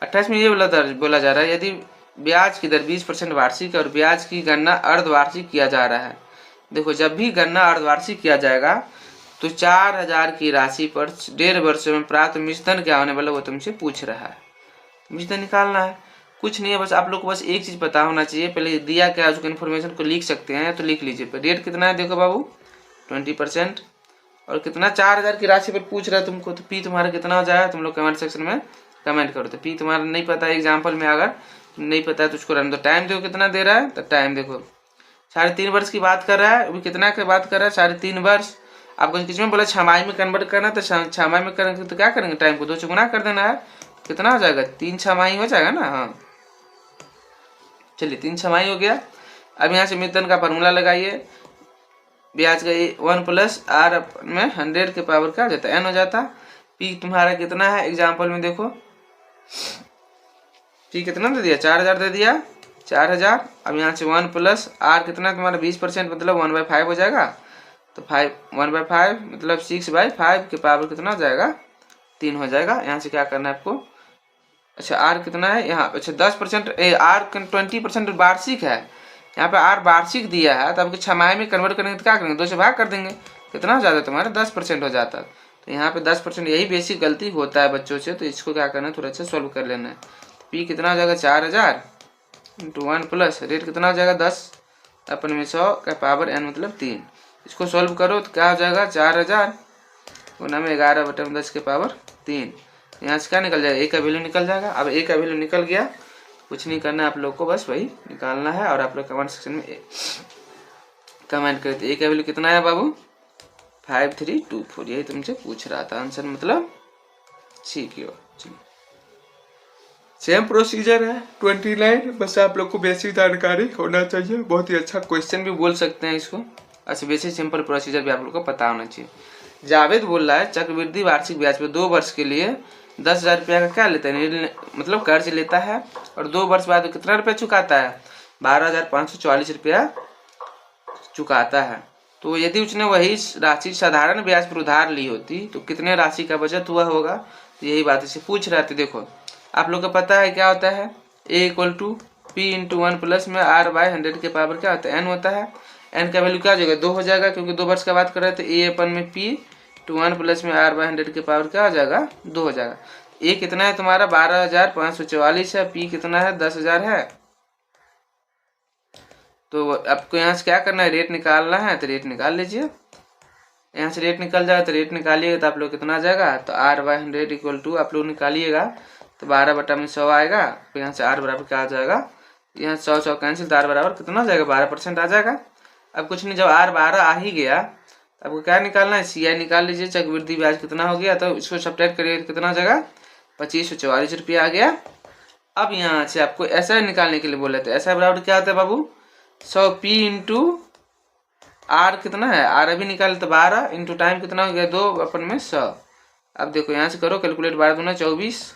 28 में ये बोला जा रहा है, यदि ब्याज की दर 20% वार्षिक और ब्याज की गणना अर्धवार्षिक किया जा रहा है। देखो जब भी गणना अर्धवार्षिक किया जाएगा तो 4,000 की राशि पर 1.5 वर्षों में प्राप्त मिश्रण क्या होने वाला वो तुमसे पूछ रहा है। मिश्रण निकालना है, कुछ नहीं है, बस आप लोग को बस एक चीज पता होना चाहिए। पहले दिया क्या उसको इन्फॉर्मेशन को लिख सकते हैं, तो लिख लीजिए। रेट कितना है देखो बाबू 20%, और कितना 4,000 की राशि पर पूछ रहा है तुमको, तो पी तुम्हारा कितना हो जाएगा, तुम लोग कमेंट सेक्शन में कमेंट करो। तो पी तुम्हारा नहीं पता है, एग्जाम्पल में अगर नहीं पता है तो उसको रहने दो। टाइम देखो कितना दे रहा है, तो टाइम देखो 3.5 वर्ष की बात कर रहा है, अभी कितना की बात कर रहा है 3.5 वर्ष। आपको किसमें बोला छमाही में कन्वर्ट करना, तो छमाही में करेंगे तो क्या करेंगे, टाइम को 2 से गुना कर देना है, कितना हो जाएगा 3 छमाही हो जाएगा ना। हाँ चलिए 3 छमाही हो गया। अब यहाँ से मिश्रण का फॉर्मूला लगाइए, ब्याज का 1 प्लस r में 100 के पावर क्या हो जाता है n हो जाता। पी तुम्हारा कितना है, एग्जाम्पल में देखो पी कितना दे दिया 4,000 दे दिया 4,000। अब यहाँ से 1 प्लस r कितना तुम्हारा 20%, मतलब 1/5 हो जाएगा। तो 1/5 मतलब 6/5 के पावर कितना हो जाएगा 3 हो जाएगा। यहाँ से क्या करना है आपको, अच्छा आर कितना है यहाँ, अच्छा 10% आर 20% वार्षिक है, यहाँ पे आर वार्षिक दिया है, तो आपको छमाही में कन्वर्ट करेंगे तो क्या करेंगे 2 से भाग कर देंगे, कितना हो जाता है तुम्हारा 10% हो जाता है। तो यहाँ पे 10%, यही बेसिक गलती होता है बच्चों से, तो इसको क्या करना है थोड़ा सा सॉल्व कर लेना है। पी कितना हो जाएगा 4,000 इंटू 1 प्लस रेट कितना हो जाएगा 10 अपन में 100 का पावर n मतलब 3। इसको सॉल्व करो तो क्या हो जाएगा 4,000 गुना में 11/10 के पावर 3। यहाँ से क्या निकल जाएगा, ए का वैल्यू निकल जाएगा। अब ए का वैल्यू निकल गया, कुछ नहीं करना है आप लोग को, बस वही निकालना है। और आप लोग कमेंट सेक्शन में कमेंट करते ए का वैल्यू कितना है बाबू 5324, यही तुमसे पूछ रहा था आंसर, मतलब ठीक है। सेम प्रोसीजर है 29, बस आप लोग को बेसिक जानकारी होना चाहिए। बहुत ही अच्छा क्वेश्चन भी बोल सकते हैं इसको, अच्छा बेसिक सिंपल प्रोसीजर भी आप लोग को पता होना चाहिए। जावेद बोल रहा है चक्रवृद्धि वार्षिक ब्याज पे 2 वर्ष के लिए 10,000 रुपया का क्या लेता है, मतलब कर्ज लेता है, और 2 वर्ष बाद कितना रुपया चुकाता है 12,544 रुपया चुकाता है। तो यदि उसने वही राशि साधारण ब्याज पर उधार ली होती तो कितने राशि का बचत हुआ होगा, तो यही बात इसे पूछ रहा था। देखो आप लोग को पता है क्या होता है, a equal to p into 1 plus में r/100 के पावर क्या होता है n होता है। n का वैल्यू क्या हो जाएगा 2 हो जाएगा, क्योंकि 2 वर्ष का बात कर रहे थे। ए अपन में p तो 1 प्लस में r/100 के पावर क्या हो जाएगा 2 हो जाएगा। ए कितना है तुम्हारा 12,544 है, पी कितना है 10,000 है। तो आपको यहाँ से क्या करना है, रेट निकालना है तो रेट निकाल लीजिए। यहाँ से रेट निकल जाएगा तो रेट निकालिएगा तो आप लोग कितना आ जाएगा, तो r/100 इक्वल टू आप लोग निकालिएगा तो 12/100 आएगा। तो यहाँ से r बराबर क्या आ जाएगा, यहाँ 100 कैंसिल, तो r बराबर कितना आ जाएगा 12% आ जाएगा। अब कुछ नहीं, जब r 12 आ ही गया आपको क्या निकालना है, CI निकाल लीजिए, चक्रवृद्धि ब्याज कितना हो गया, तो इसको सब्ट्रैक्ट करिए कितना हो जाएगा 2544 रुपया आ गया। अब यहाँ से आपको ऐसा निकालने के लिए बोले थे, ऐसा बराबर क्या होता है बाबू 100p इंटू आर कितना है, आर अभी निकाले तो 12 इंटू टाइम कितना हो गया 2 अपन में 100। अब देखो यहाँ से करो कैलकुलेट, 12 दूना 24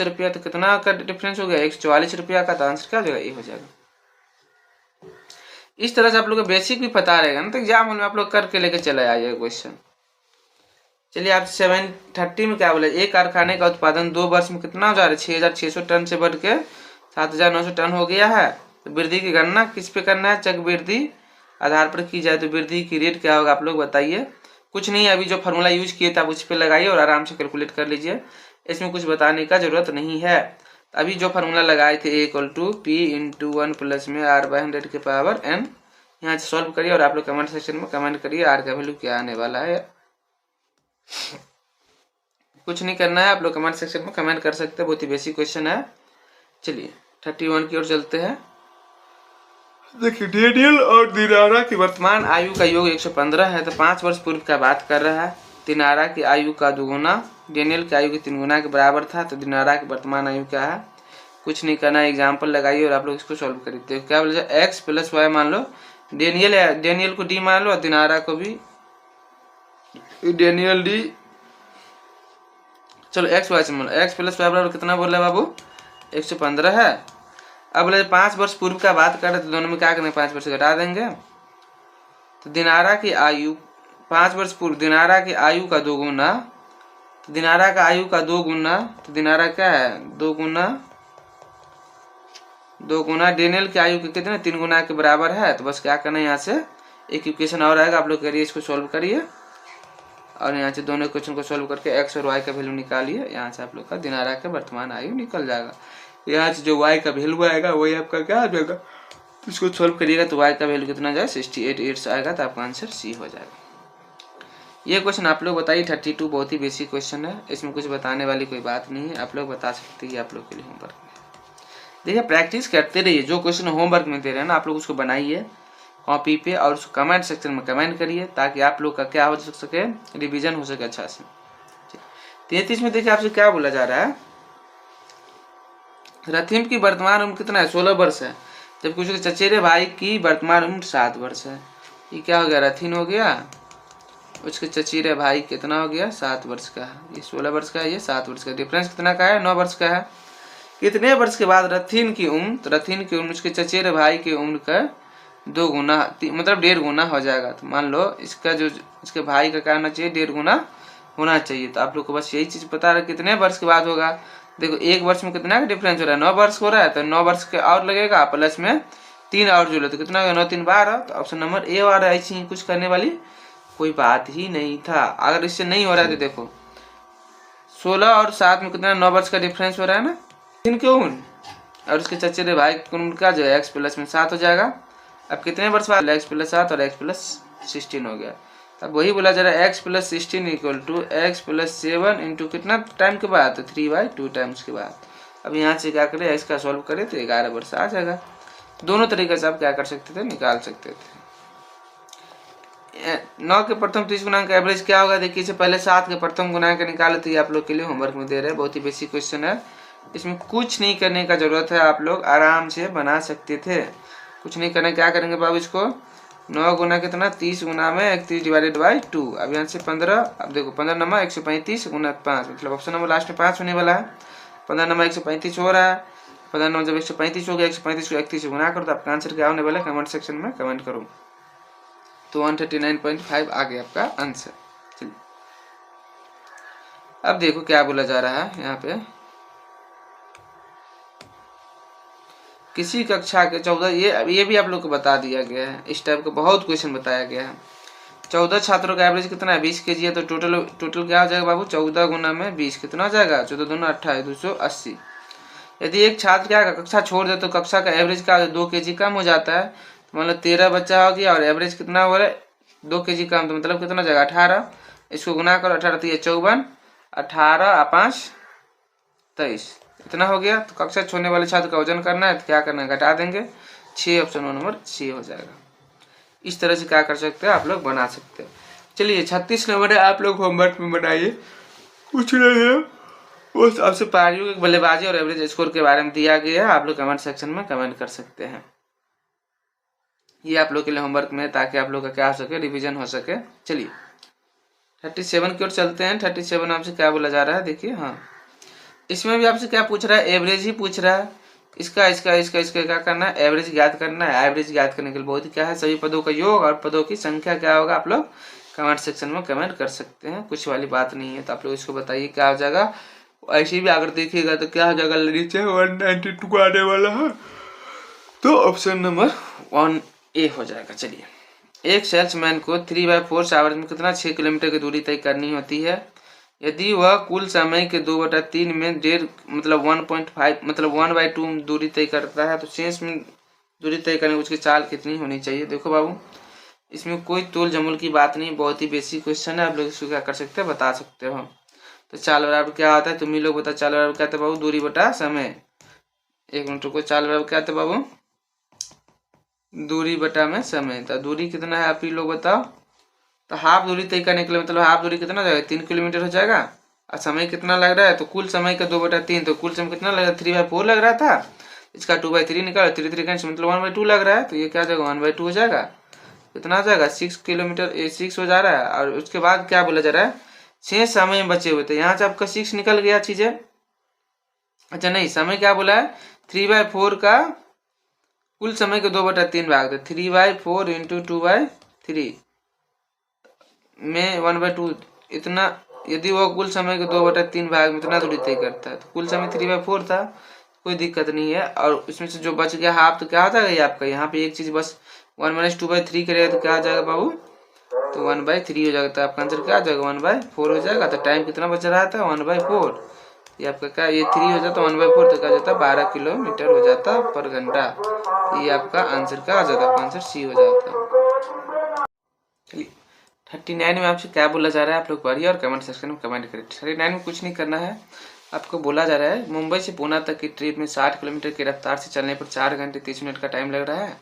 रुपया, तो कितना का डिफरेंस हो गया 144 रुपया का, तो आंसर क्या हो जाएगा, ये हो जाएगा। इस तरह से आप लोग को बेसिक भी पता रहेगा ना, तो एग्जाम में आप लोग करके लेके चले आइए क्वेश्चन। चलिए आप 730 में क्या बोले, एक कारखाने का उत्पादन 2 वर्ष में कितना हो जा रहा है 6,600 टन से बढ़ के 7,900 टन हो गया है। तो वृद्धि की गणना किस पे करना है, चक्रवृद्धि आधार पर की जाए, तो वृद्धि की रेट क्या होगा आप लोग बताइए। कुछ नहीं, अभी जो फार्मूला यूज किए थे आप उस पर लगाइए और आराम से कैलकुलेट कर लीजिए, इसमें कुछ बताने का जरूरत नहीं है। अभी जो फार्मूला लगाए थे A equal to P into 1 plus में r/100 के पावर n, यहाँ से सॉल्व करिए और आप लोग कमेंट सेक्शन में कमेंट करिए r का वैल्यू क्या आने वाला है। कुछ नहीं करना है, आप लोग कमेंट सेक्शन में कमेंट कर सकते हैं, बहुत ही बेसिक क्वेश्चन है। चलिए 31 की ओर चलते हैं। देखिए डेनियल और दिनारा की वर्तमान आयु का योग 115 है, तो 5 वर्ष पूर्व का बात कर रहा है। दिनारा की आयु का 2 गुना डेनियल की आयु के 3 गुना के बराबर था, तो दिनारा की वर्तमान आयु क्या है। कुछ नहीं करना, एग्जाम्पल लगाइए और आप लोग इसको सॉल्व करिए। तो क्या बोले x प्लस वाई मान लो, डेनियल है, डेनियल को d मान लो और दिनारा को भी डेनियल d। चलो x वाई से मान लो, x प्लस वाई बराबर कितना बोल रहा है बाबू 115 है। अब बोले 5 वर्ष पूर्व का बात कर रहे तो दोनों में क्या करेंगे 5 वर्ष घटा देंगे। तो दिनारा की आयु 5 वर्ष पूर्व, दिनारा की आयु का 2 गुना, तो दिनारा का आयु का 2 गुना, तो दिनारा क्या है 2 गुना डेनियल की आयु के कितने 3 गुना के बराबर है। तो बस क्या करना है, यहाँ से एक इक्वेशन और आएगा, आप लोग करिए इसको सॉल्व करिए और यहाँ से दोनों क्वेश्चन को सॉल्व करके x और y का वैल्यू निकालिए। यहाँ से आप लोग का दिनारा का वर्तमान आयु निकल जाएगा। यहाँ से जो y का वैल्यू आएगा वही आपका क्या आ जाएगा, इसको सॉल्व करिएगा तो y का वैल्यू कितना जाए 68 आएगा, तो आपका आंसर C हो जाएगा। ये क्वेश्चन आप लोग बताइए 32 बहुत ही बेसिक क्वेश्चन है, इसमें कुछ बताने वाली कोई बात नहीं है, आप लोग बता सकते हैं। आप लोग के लिए होमवर्क देखिए प्रैक्टिस करते रहिए, जो क्वेश्चन होमवर्क में दे रहे हैं ना आप लोग उसको बनाइए कॉपी पे और उसको कमेंट सेक्शन में कमेंट करिए, ताकि आप लोग का क्या हो सके रिवीजन हो सके अच्छा से। 33 में देखिए आपसे क्या बोला जा रहा है, रथीम की वर्तमान उम्र कितना है 16 वर्ष है, जबकि उसके चचेरे भाई की वर्तमान उम्र 7 वर्ष है। ये क्या हो गया रथीन हो गया, उसके चचेरे भाई कितना हो गया 7 वर्ष का है, ये 16 वर्ष का है, ये 7 वर्ष का, डिफरेंस कितना का है 9 वर्ष का है। कितने वर्ष के बाद रथीन की उम्र, तो रथीन की उम्र उसके चचेरे भाई की उम्र का 2 गुना मतलब 1.5 गुना हो जाएगा। तो मान लो इसका जो इसके भाई का क्या होना चाहिए 1.5 गुना होना चाहिए। तो आप लोग को बस यही चीज पता है कितने वर्ष के बाद होगा। देखो 1 वर्ष में कितना का डिफरेंस हो रहा है 9 वर्ष हो रहा है, तो 9 वर्ष के और लगेगा प्लस में 3 और जुड़े, तो कितना होगा 9 3 12। तो ऑप्शन नंबर ए और ऐसी ही कुछ करने वाली कोई बात ही नहीं था। अगर इससे नहीं हो रहा है तो देखो 16 और 7 में कितना 9 वर्ष का डिफरेंस हो रहा है ना, क्यों और उसके चचेरे भाई का जो है x प्लस में 7 हो जाएगा। अब कितने वर्ष बाद x प्लस 7 और x प्लस 16 हो गया। अब वही बोला जा रहा है x plus 16 equal to x plus 7 into कितना टाइम के बाद, तो 3/2 टाइम्स के बाद। अब यहाँ से क्या करें x का सॉल्व करें तो 11 वर्ष आ जाएगा। दोनों तरीके से आप क्या कर सकते थे निकाल सकते थे। 9 के प्रथम 30 गुणांक का एवरेज क्या होगा, देखिए इससे पहले 7 के प्रथम गुणांक निकाले, तो ये आप लोग के लिए होमवर्क में दे रहे हैं, बहुत ही बेसिक क्वेश्चन है, इसमें कुछ नहीं करने का जरूरत है, आप लोग आराम से बना सकते थे। कुछ नहीं करना, क्या करेंगे बाबू इसको 9 गुना कितना 30 गुना में 31 डिवाइडेड बाई 2। अब यहाँ से 15, अब देखो 15 नंबर 135 गुना 5, मतलब ऑप्शन नंबर लास्ट में 5 होने वाला है। 15 नंबर 135 हो रहा है, 15 नंबर जब 135 हो गया 135 को 31 से गुना करो तो आपका आंसर क्या होने वाला है कमेंट सेक्शन में कमेंट करो। तो 139.5 आ गया आपका आंसर। चलिए अब देखो क्या बोला जा रहा है यहाँ पे, किसी कक्षा के 14 ये भी आप लोग को बता दिया गया है, इस टाइप का बहुत क्वेश्चन बताया गया है। 14 छात्रों का एवरेज कितना है 20 kg है, तो टोटल क्या हो जाएगा बाबू 14 गुना में 20 कितना हो जाएगा 14 दूना 28 280। यदि एक छात्र क्या कक्षा छोड़ दे तो कक्षा का एवरेज क्या 2 kg कम हो जाता है, तो मतलब 13 बच्चा हो गया और एवरेज कितना हो रहा है 2 kg कम, तो मतलब कितना हो जाएगा 18। इसको गुना करो 18 तो 54, 18 5 23 इतना हो गया। तो कक्षा छोड़ने वाले छात्र का वजन करना है तो क्या करना है घटा देंगे 6, ऑप्शन नंबर 6 हो जाएगा। इस तरह से क्या कर सकते हैं आप लोग बना सकते हैं। चलिए 36 नंबर है, आप लोग होमवर्क में बनाइए, कुछ नहीं है बस आपसे पारियों की बल्लेबाजी और एवरेज स्कोर के बारे में दिया गया है, आप लोग कमेंट सेक्शन में कमेंट कर सकते हैं। ये आप लोग के लिए होमवर्क में, ताकि आप लोग का क्या हो सके रिवीजन हो सके। चलिए 37 की ओर चलते हैं। 37 आपसे क्या बोला जा रहा है देखिए। हाँ, इसमें भी आपसे क्या पूछ रहा है एवरेज ही पूछ रहा है। इसका क्या करना है एवरेज ज्ञात करना है। एवरेज ज्ञात करने के लिए बहुत ही क्या है सभी पदों का योग और पदों की संख्या क्या होगा आप लोग कमेंट सेक्शन में कमेंट कर सकते हैं, कुछ वाली बात नहीं है। तो आप लोग इसको बताइए क्या हो जाएगा। ऐसे भी अगर देखिएगा तो क्या हो जाएगा नीचे 192 आने वाला है, तो ऑप्शन नंबर 1A हो जाएगा। चलिए, एक सेल्समैन को 3/4 आवर्स में कितना 6 किलोमीटर की दूरी तय करनी होती है। यदि वह कुल समय के 2/3 में 1.5 मतलब 1.5 मतलब 1/2 दूरी तय करता है, तो शेष में दूरी तय करने उसकी चाल कितनी होनी चाहिए। देखो बाबू, इसमें कोई तोल जमुल की बात नहीं, बहुत ही बेसिक क्वेश्चन है। आप लोग इसको क्या कर सकते हैं बता सकते हो। तो चाल बराबर क्या होता है तुम ही लोग बता। चाल बराबर क्या था बाबू दूरी बटा समय। एक मिनट को, चाल बराबर क्या था बाबू दूरी बटा में समय। तो दूरी कितना है आप ही लोग बताओ। तो हाफ दूरी तय करने के लिए मतलब हाफ दूरी कितना जाएगा 3 किलोमीटर हो जाएगा। और समय कितना लग रहा है तो कुल समय का 2/3, तो कुल समय कितना लग रहा है 3/4 लग रहा था। इसका 2/3 निकालो, 3 कैंसिल मतलब 1/2 लग रहा है, तो ये क्या जाएगा 1/2 हो जाएगा। कितना हो जाएगा 6 किलोमीटर 6 हो जा रहा है। और उसके बाद क्या बोला जा रहा है 6 समय में बचे हुए थे, यहाँ से आपका 6 निकल गया चीजें। अच्छा नहीं, समय क्या बोला है 3/4 का कुल समय के 2/3 भाग दे 3/4 इंटू 2/3 में 1/2 इतना। यदि वो कुल समय के 2/3 भाग में इतना दूरी तय करता है, तो कुल समय 3/4 था, कोई दिक्कत नहीं है। और इसमें से जो बच गया हाफ तो क्या हो जाएगा ये आपका, यहाँ पे एक चीज बस 1 - 2/3 करेगा तो क्या आ जाएगा बाबू तो 1/3 हो जाएगा। तो आपका आंसर क्या आ जाएगा 1/4 हो जाएगा। तो टाइम कितना बच रहा था 1/4, ये आपका क्या ये 3 हो जाता 1/4 तो क्या जाता 12 किलोमीटर हो जाता पर घंटा। ये आपका आंसर क्या आ जाता, आपका आंसर सी हो जाता। चलिए 39 में आपसे क्या बोला जा रहा है आप लोग पढ़िए और कमेंट सेक्शन में कमेंट करिए। 39 में कुछ नहीं करना है, आपको बोला जा रहा है मुंबई से पूना तक की ट्रिप में 60 किलोमीटर की रफ्तार से चलने पर 4 घंटे 30 मिनट का टाइम लग रहा है।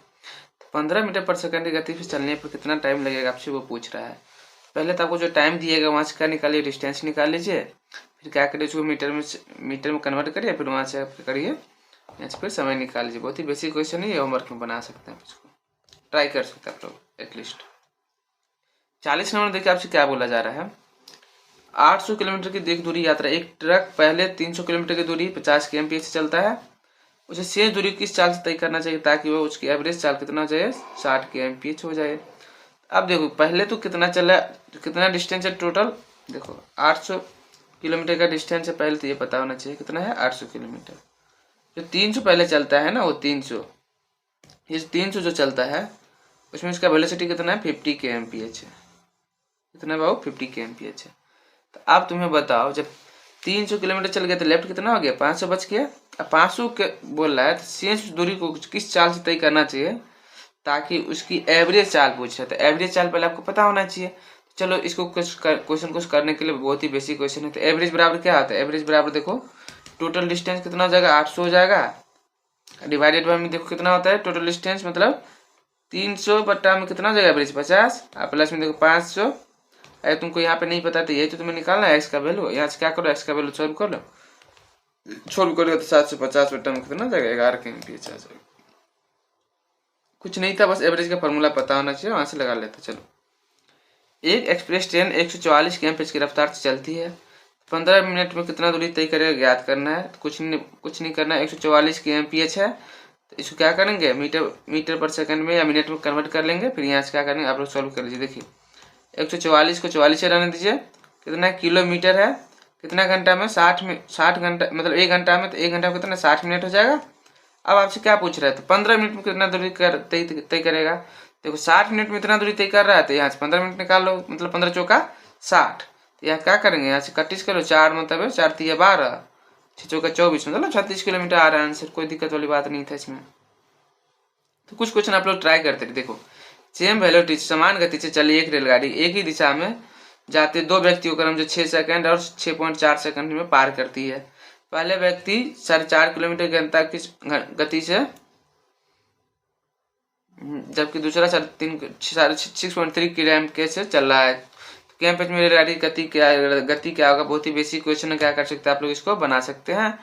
तो 15 मीटर पर सेकंड की गति से चलने पर कितना टाइम लगेगा आपसे वो पूछ रहा है। पहले तो आपको जो टाइम दिएगा वहाँ से क्या निकालिए डिस्टेंस निकाल लीजिए, फिर क्या करिए उसको मीटर में कन्वर्ट करिए, फिर वहाँ से आप करिए यहाँ से फिर समय निकाल लीजिए। बहुत ही बेसिक क्वेश्चन है, ये होमवर्क में बना सकते हैं, इसको ट्राई कर सकते हैं आप लोग एटलीस्ट। 40 नंबर देखिए आपसे क्या बोला जा रहा है 800 किलोमीटर की देख दूरी यात्रा। एक ट्रक पहले 300 किलोमीटर की दूरी 50 kmph से चलता है, उसे शेष दूरी किस चाल से तय करना चाहिए ताकि वो उसकी एवरेज चाल कितना हो जाए 60 kmph हो जाए। अब देखो पहले तो कितना चला, कितना डिस्टेंस है टोटल, देखो 800 किलोमीटर का डिस्टेंस है, पहले तो ये पता होना चाहिए कितना है 800 किलोमीटर। जो 300 पहले चलता है ना वो 300, ये 300 जो चलता है उसमें उसका वेलोसिटी कितना है 50 kmph है। कितना बाबू 50 kmph है। तो अब तुम्हें बताओ जब 300 किलोमीटर चल गया तो लेफ्ट कितना हो गया 500 बच गया। अब 500 के बोल रहा है तो शेष दूरी को किस चाल से तय करना चाहिए ताकि उसकी एवरेज चाल पूछ रहा है। तो एवरेज चाल पहले आपको पता होना चाहिए। चलो इसको क्वेश्चन को करने के लिए बहुत ही बेसिक क्वेश्चन है। तो एवरेज बराबर क्या आता है, एवरेज बराबर देखो टोटल डिस्टेंस कितना हो जाएगा 800 हो जाएगा, डिवाइडेड बाय में देखो कितना होता है टोटल डिस्टेंस मतलब 300 बट्टा में कितना हो जाएगा एवरेज 50, प्लस में देखो 500। अरे तुमको यहाँ पे नहीं पता तो यही तो तुम्हें निकालना है एक्स का वैल्यू। यहाँ से क्या करो एक्स का वैल्यू सॉल्व कर लो, सॉल्व करोगे तो 750 बट्टा में कितना जाएगा 11 kmph आ जाएगा। कुछ नहीं था, बस एवरेज का फॉर्मूला पता होना चाहिए, वहां से लगा लेते। चलो एक एक्सप्रेस ट्रेन 144 kmph की रफ्तार से चलती है, 15 मिनट में कितना दूरी तय करेगा ज्ञात करना है। तो कुछ नहीं करना है, 144 kmph है तो इसको क्या करेंगे मीटर पर सेकंड में या मिनट में कन्वर्ट कर लेंगे, फिर यहाँ से क्या करेंगे आप लोग सॉल्व कर लीजिए। देखिए 144 को 44 से रहने दीजिए, कितना किलोमीटर है, कितना घंटा में 60 घंटा मतलब 1 घंटा में, तो 1 घंटा में कितना 60 मिनट हो जाएगा। अब आपसे क्या पूछ रहा है तो 15 मिनट में कितना दूरी तय करेगा। देखो 60 मिनट में इतना दूरी तय कर रहा है, तो यहाँ से 15 मिनट निकाल लो, मतलब 15 चौका 60। तो यहाँ क्या करेंगे, यहाँ से 31 करो, 4 मतलब 4 तिया 12, 6 चौका 24, मतलब 36 किलोमीटर आ रहा है आंसर। कोई दिक्कत वाली बात नहीं था इसमें। तो कुछ क्वेश्चन आप लोग ट्राई करते रहे। देखो सेम वेलोसिटी समान गति से चली एक रेलगाड़ी एक ही दिशा में जाते दो व्यक्तियों को क्रम जो 6 सेकंड और 6.4 सेकंड में पार करती है। पहले व्यक्ति 4.5 किलोमीटर घंटा की गति से, जबकि दूसरा 6.3 किलोमीटर के से चल रहा है। तो कैम पेज में रेलगाड़ी गति क्या होगा, बहुत ही बेसिक क्वेश्चन है। क्या कर सकते हैं आप लोग, इसको बना सकते हैं।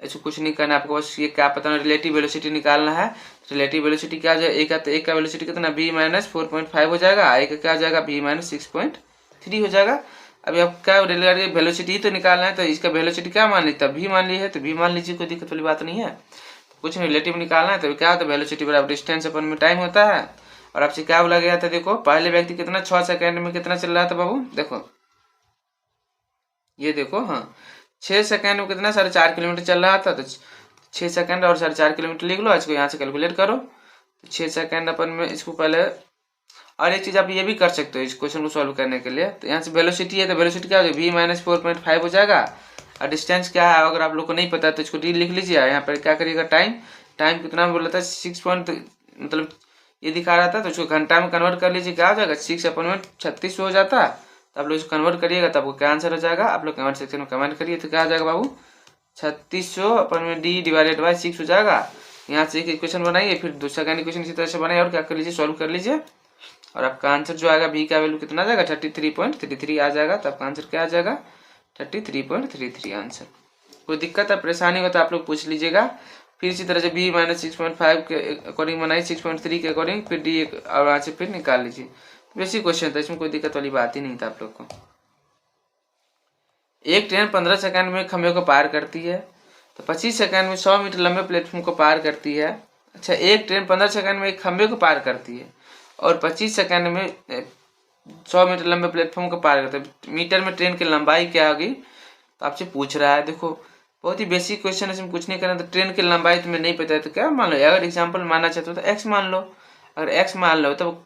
ऐसे कुछ नहीं करना आपको, बस ये क्या पता है, रिलेटिव वेलोसिटी निकालना है। रिलेटिव वेलोसिटी क्या हो जाएगा, एक का वेलोसिटी कितना v - 4.5 हो जाएगा, एक का क्या हो जाएगा v - 6.3 हो जाएगा। अभी आप क्या रेलगाड़ी का वेलोसिटी ही तो निकालना है, तो इसका वेलोसिटी क्या मान लीजिए, v मान ली है तो v मान लीजिए, कोई दिक्कत वाली बात नहीं है। कुछ नहीं, रिलेटिव निकालना है तो क्या होता है, वेलोसिटी बराबर डिस्टेंस अपन में टाइम होता है। और आपसे क्या बोला गया था, देखो पहले व्यक्ति कितना 6 सेकंड में कितना चल रहा था बाबू, देखो ये देखो, हाँ 6 सेकंड में कितना 4.5 किलोमीटर चल रहा था। तो 6 सेकंड और 4.5 किलोमीटर लिख लो, इसको यहाँ से कैलकुलेट करो। तो 6 सेकंड अपन में इसको पहले, और एक चीज आप ये भी कर सकते हो इस क्वेश्चन को सॉल्व करने के लिए। तो यहाँ से वेलोसिटी है तो वेलोसिटी क्या हो जाएगा, v - 4.5 हो जाएगा। और डिस्टेंस क्या है अगर आप लोग को नहीं पता तो इसको डी लिख लीजिए। यहाँ पर क्या करिएगा, टाइम कितना बोला था, 6 मतलब ये दिखा रहा था, तो इसको घंटा में कन्वर्ट कर लीजिए, क्या हो जाएगा 6/36 हो जाता। तो आप लोग इसको कन्वर्ट करिएगा तब आपको क्या आंसर हो जाएगा, आप लोग कमेंट सेक्शन में कमेंट करिए। तो क्या हो जाएगा बाबू, 3600/d/6 हो जाएगा। यहाँ से एक इक्वेशन बनाइए, फिर दूसरा का इक्वेशन इसी तरह से बनाइए और क्या कर लीजिए, सॉल्व कर लीजिए। और आपका आंसर जो आएगा बी का वैल्यू कितना आ जाएगा, 33.33 आ जाएगा। तो आपका आंसर क्या आ जाएगा, 33.33 आंसर। कोई दिक्कत है परेशानी हो तो आप लोग पूछ लीजिएगा। फिर इसी तरह से b - 6.5 के अकॉर्डिंग बनाइए, 6.3 के अकॉर्डिंग, फिर डी और यहाँ से फिर निकाल लीजिए। बेसिक क्वेश्चन था, इसमें कोई दिक्कत वाली बात ही नहीं था आप लोग को। एक ट्रेन 15 सेकंड में खंभे को पार करती है, तो 25 सेकंड में 100 मीटर लंबे प्लेटफॉर्म को पार करती है। अच्छा, एक ट्रेन 15 सेकंड में एक खंभे को पार करती है और 25 सेकंड में 100 मीटर लंबे प्लेटफॉर्म को पार करते हैं। मीटर में ट्रेन की लंबाई क्या होगी, तो आपसे पूछ रहा है। देखो बहुत ही बेसिक क्वेश्चन है, इसमें कुछ नहीं करना। तो ट्रेन की लंबाई तुम्हें नहीं पता है तो क्या मान लो, अगर एग्जाम्पल मानना चाहते हो तो x मान लो। अगर x मान लो तो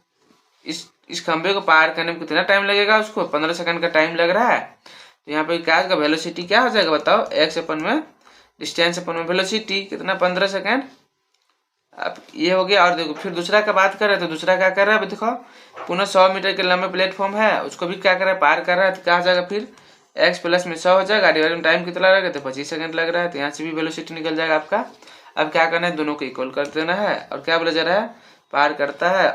इस खंभे को पार करने में कितना टाइम लगेगा, उसको 15 सेकंड का टाइम लग रहा है। तो यहाँ पे क्या होगा, वेलोसिटी क्या हो जाएगा बताओ, x अपन में डिस्टेंस अपन में वेलोसिटी कितना 15 सेकंड। अब ये हो गया। और देखो फिर दूसरा का बात कर रहे हैं, तो दूसरा क्या कर रहा है, देखो पुनः 100 मीटर के लंबे प्लेटफॉर्म है, उसको भी क्या कर रहा है, पार कर रहा है। तो क्या हो जाएगा, फिर x प्लस में 100 हो जाएगा, डिवाइड में टाइम कितना लगेगा, तो 25 सेकंड लग रहा है। तो यहाँ से भी वेलोसिटी निकल जाएगा आपका। अब क्या करना है, दोनों को इक्वल कर देना है। और क्या बोला जा रहा है, पार करता है,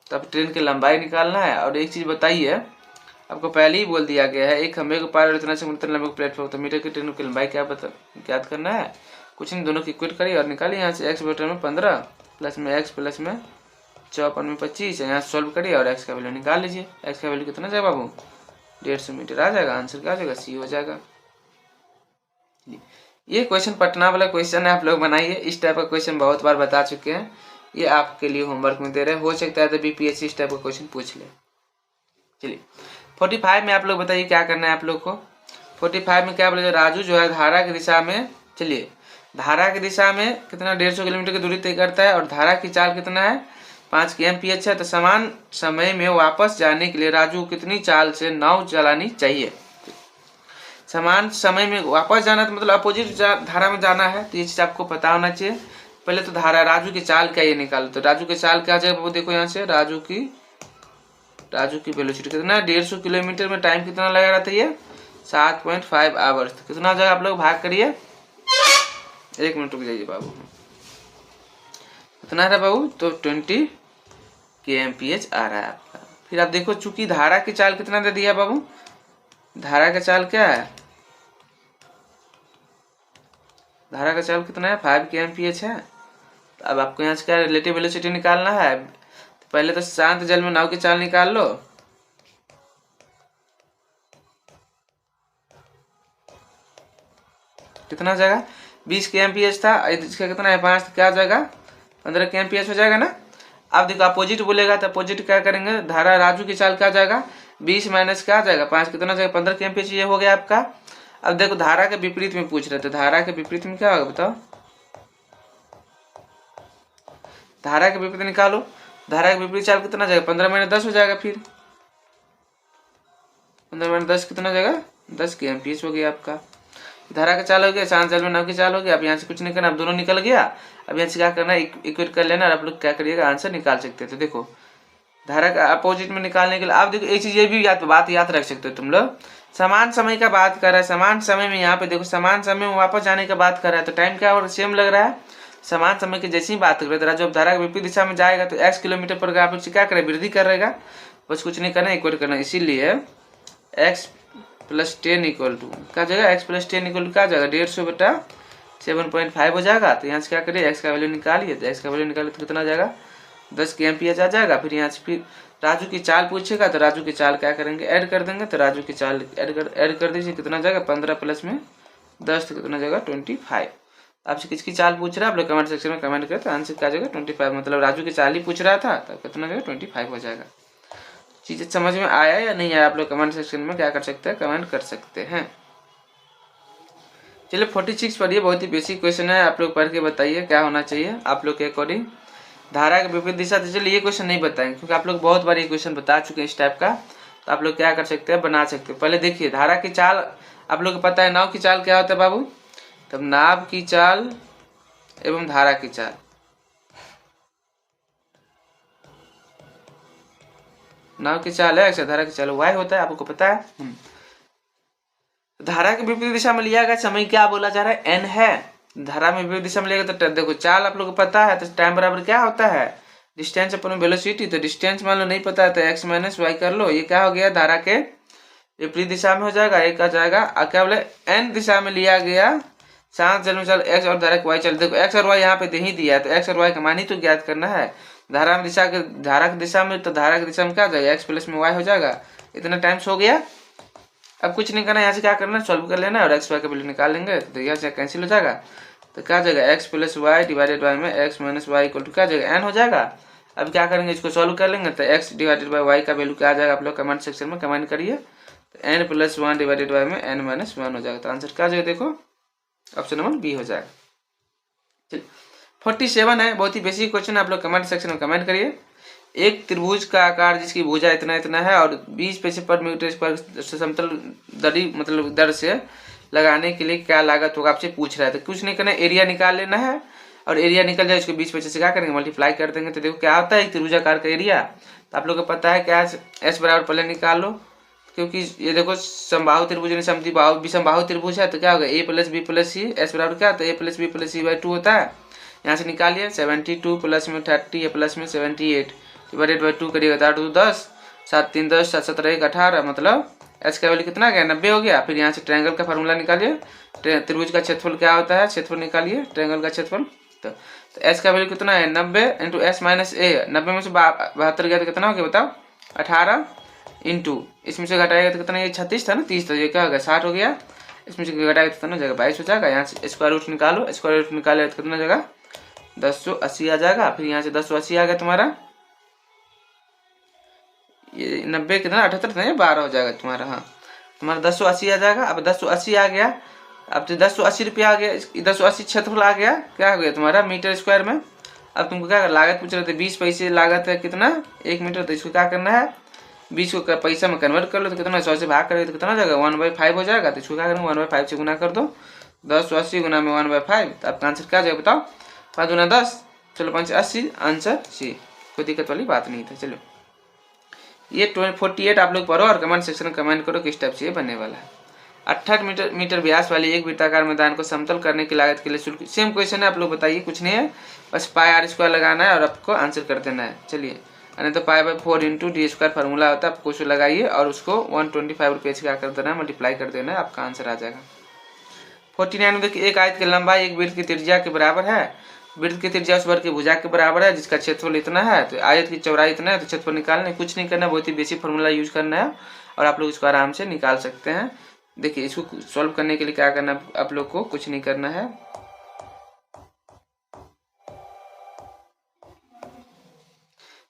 तब ट्रेन की लंबाई निकालना है। और एक चीज बताइए, आपको पहले ही बोल दिया गया है, एक खंभे को पार इतना से मीटर लंबे प्लेटफॉर्म, तो मीटर की ट्रेन की लंबाई क्या याद करना है, कुछ नहीं, दोनों की इक्वेट करिए और निकालिए। यहाँ से x बटे में 15 प्लस में x प्लस में 54 में 25, यहाँ से सॉल्व करिए और x का वैल्यू निकाल लीजिए। x का वैल्यू कितना जाएगा बाबू, 150 मीटर आ जाएगा। आंसर क्या आ जाएगा, सी हो जाएगा। ये क्वेश्चन पटना वाला क्वेश्चन है, आप लोग बनाइए। इस टाइप का क्वेश्चन बहुत बार बता चुके हैं, ये आपके लिए होमवर्क में दे रहे हैं, हो सकता है तो बीपीएससी इस टाइप का क्वेश्चन पूछ ले। चलिए 45 में आप लोग बताइए क्या करना है आप लोग को। 45 में क्या बोले, राजू जो है धारा की दिशा में, चलिए धारा की दिशा में कितना 150 किलोमीटर की दूरी तय करता है और धारा की चाल कितना है 5 kmph है। तो समान समय में वापस जाने के लिए राजू कितनी चाल से नाव चलानी चाहिए। समान समय में वापस जाना तो मतलब अपोजिट धारा में जाना है, तो ये चीज आपको पता होना चाहिए। पहले तो धारा राजू की चाल क्या ये निकालो, तो राजू की चाल क्या जाएगा वो देखो, यहाँ से राजू की वेलोसिटी कितना, 150 किलोमीटर में टाइम कितना लगा रहा था ये 7.5 आवर्स। कितना हो जाएगा आप लोग भाग करिए, 1 मिनट रुक जाइए बाबू, कितना है बाबू, तो 20 kmph आ रहा है आपका। फिर आप देखो चूंकि धारा की चाल कितना दे दिया बाबू, धारा का चाल क्या है, धारा का चाल कितना है 5 kmph है। तो अब आपको यहाँ से क्या रिलेटिव वेलोसिटी निकालना है। तो पहले तो शांत जल में नाव की चाल निकाल लो, कितना जाएगा 20 kmph था, इसका कितना है 5, तो क्या हो जाएगा 15 kmph हो जाएगा ना। अब देखो अपोजिट बोलेगा तो अपोजिट क्या करेंगे, धारा राजू की चाल क्या जाएगा 20 माइनस क्या जाएगा 5, कितना जाएगा 15 kmph, ये हो गया आपका। अब देखो धारा के विपरीत में पूछ रहे थे, धारा के विपरीत में क्या होगा बताओ, धारा के विपरीत निकालो। धारा का विपरीत चाल कितना जाएगा, 15 माइनस 10 हो जाएगा। फिर 15 माइनस 10 कितना जाएगा, 10 के एमपीएस हो गया आपका। धारा का चाल हो गया, शांत चाल में नाव की चाल हो गया। अब यहाँ से कुछ नहीं करना, अब दोनों निकल गया। अब यहाँ से क्या करना है, इक्वेट कर लेना और आप लोग क्या करिएगा, आंसर निकाल सकते हैं। तो देखो धारा का अपोजिट में निकालने के लिए आप देखो एक चीज ये भी बात याद रख सकते हो तुम लोग, समान समय का बात कर रहा है, समान समय में यहाँ पे देखो समान समय में वापस जाने का बात कर रहा है, तो टाइम क्या और सेम लग रहा है, समान समय की जैसी ही बात कर रहे हैं। जब धारा के विपरीत दिशा में जाएगा तो x किलोमीटर पर आप लोग क्या करें, वृद्धि कर रहेगा, बस कुछ नहीं करना, इक्वेट करना। इसीलिए x प्लस 10 इक्वल टू क्या जाएगा, x प्लस 10 इक्वल टू क्या जाएगा, 150 बटा 7.5 हो जाएगा। तो यहाँ से क्या करिए, x का वैल्यू निकालिए, तो x का वैल्यू निकालिए तो कितना जाएगा, 10 के एमपीएच आ जाएगा। फिर यहाँ से फिर राजू की चाल पूछेगा तो राजू की चाल क्या करेंगे, ऐड कर देंगे। तो राजू की चाल ऐड कर दीजिए, कितना जाएगा 15 प्लस में 10 तो कितना जाएगा 25। आपसे किसकी चाल पूछ रहा है, आप लोग कमेंट सेक्शन में कमेंट करें, तो आंसर क्या जाएगा 25। मतलब राजू की चाल ही पूछ रहा था, तो कितना जाएगा 25 हो जाएगा। चीजें समझ में आया या नहीं आया, आप लोग कमेंट सेक्शन में क्या कर सकते हैं, कमेंट कर सकते हैं। चलिए 46 पढ़िए, बहुत ही बेसिक क्वेश्चन है, आप लोग पढ़ के बताइए क्या होना चाहिए आप लोग के अकॉर्डिंग। धारा के विपरीत दिशा, तो चलिए ये क्वेश्चन नहीं बताएंगे क्योंकि आप लोग बहुत बार ये क्वेश्चन बता चुके हैं इस टाइप का, तो आप लोग क्या कर सकते हैं, बना सकते हैं। पहले देखिए धारा की चाल आप लोग को पता है, नाव की चाल क्या होता है बाबू, तब नाव की चाल एवं धारा की चाल, नाव की चाल है एक्स, धारा की चाल वाई होता है, आपको पता है। धारा के विपरीत दिशा में लिया गया समय क्या बोला जा रहा है, एन है। धारा में विपरीत दिशा में लिया गया तो देखो चाल आप लोग को पता है, तो टाइम बराबर क्या होता है, डिस्टेंस अपन वेलोसिटी। तो डिस्टेंस मान लो नहीं पता है तो एक्स माइनस वाई कर लो, ये क्या हो गया, धारा के विपरीत दिशा में हो जाएगा, एक आ जाएगा। क्या बोले, एन दिशा में लिया गया शांत चल में चल एक्स और धारा वाई चल। देखो एक्स और वाई यहाँ पे दे ही दिया है, तो एक्स और वाई का मान ही तो ज्ञात करना है। धारा की दिशा में, तो धारा की दिशा में क्या आ जाएगा, एक्स प्लस में वाई हो जाएगा। इतना टाइम्स हो गया। अब कुछ नहीं करना, यहाँ से क्या करना है, सॉल्व कर लेना और एक्स वाई का वैल्यू निकाल लेंगे, तो यहाँ से कैंसिल हो जाएगा। तो क्या जाएगा, x plus y divided by में x minus y equal to क्या जाएगा, एन हो जाएगा। अब क्या करेंगे, इसको सॉल्व कर लेंगे, तो एक्स डिवाइडेड बाई वाई का वैल्यू क्या आ जाएगा, आप लोग कमेंट सेक्शन में कमेंट करिए। तो एन प्लस 1 डिवाइडेड बाई में एन माइनस 1 हो जाएगा। तो आंसर क्या जाएगा, देखो ऑप्शन नंबर बी हो जाएगा। चलिए 47 है, बहुत ही बेसिक क्वेश्चन, आप लोग कमेंट सेक्शन में कमेंट करिए। एक त्रिभुज का आकार जिसकी भुजा इतना इतना है और 20 पैसे पर मीटर स्क्वायर समतल दरी मतलब दर से लगाने के लिए क्या लागत होगा, आपसे पूछ रहा है। तो कुछ नहीं करना, एरिया निकाल लेना है और एरिया निकल जाए इसको 20 पैसे से क्या करेंगे, मल्टीप्लाई कर देंगे। तो देखो क्या होता है, एक त्रिभुजाकार का एरिया, तो आप लोग को पता है क्या, एस बराबर पहले निकाल लो, क्योंकि ये देखो समबाहु त्रिभुज में विषमबाहु त्रिभुज है, तो क्या होगा a plus b plus c, s बराबर क्या, तो a plus b plus c by 2 होता है। यहाँ से निकालिए 72 प्लस में 30 प्लस में 78 डिवाइडेड बाई 2 करिएगा, 8 2 10 7 3 10 7 17 1 18, मतलब एस का वैल्यू कितना गया, 90 हो गया। फिर यहाँ से ट्रायंगल का फार्मूला निकालिए, त्रिभुज का क्षेत्रफल क्या होता है, क्षेत्रफल निकालिए ट्रायंगल का क्षेत्रफल। तो एस का वैल्यू कितना है, 90 इंटू एस माइनस ए, 90 में से 72 गया तो कितना हो गया बताओ, 18 इंटू इसमें से घटाएगा तो कितना, ये 36 था ना, 30 था, ये क्या हो गया 60 हो गया। इसमें से घटाएगा तो कितना जाएगा 22 हो जाएगा। यहाँ से स्क्वायर रूट निकालो, स्क्वायर रूट निकाले तो कितना जाएगा 1080 आ जाएगा। फिर यहाँ से 1080 आ गया तुम्हारा, ये 90 कितना 78 नहीं 12 हो जाएगा तुम्हारा, हाँ तुम्हारा 1080 आ जाएगा। अब 1080 आ गया, अब तो 1080 रुपया आ गया, 1080 क्षेत्रफल आ गया, क्या हो गया तुम्हारा मीटर स्क्वायर में। अब तुमको क्या लागत पूछ रहे थे, 20 पैसे लागत है कितना 1 मीटर, तो इसको क्या करना है 20 को पैसा में कन्वर्ट कर लो, तो कितना 100 से भाग करेगा तो कितना जाएगा 1/5 हो जाएगा। तो इसको क्या करेंगे 1/5 से गुना कर दो, 1080 गुना में 1/5, तो आपका आंसर क्या जाएगा बताओ, 5 गुना 10, चलो 5 80, आंसर सी, कोई दिक्कत वाली बात नहीं था। चलो ये 48 आप लोग पढ़ो और कमेंट सेक्शन में कमेंट करो किस टाइप से ये बनने वाला है। 68 मीटर व्यास वाली एक वृत्ताकार मैदान को समतल करने की लागत के लिए शुल्क, सेम क्वेश्चन है, आप लोग बताइए, कुछ नहीं है, बस पाई आर स्क्वायर लगाना है और आपको आंसर कर देना है। चलिए नहीं तो π/4 इंटू डी स्क्वायर फार्मूला होता है, आपको उसको लगाइए और उसको 125 रुपये से क्या कर देना है, मल्टीप्लाई कर देना है, आपका आंसर आ जाएगा। 49 में देखिए, एक आयत की लंबाई एक वृत्त की त्रिज्या के बराबर है, वृत्त की त्रिज्या उस वर्ग की भुजा के बराबर है जिसका क्षेत्रफल इतना है, तो आयत की चौड़ाई इतना है, तो क्षेत्रफल निकालना है, कुछ नहीं करना, बहुत ही बेसिक फार्मूला यूज करना है और आप लोग इसको आराम से निकाल सकते हैं। देखिए इसको सॉल्व करने के लिए क्या करना है, आप लोग को कुछ नहीं करना है,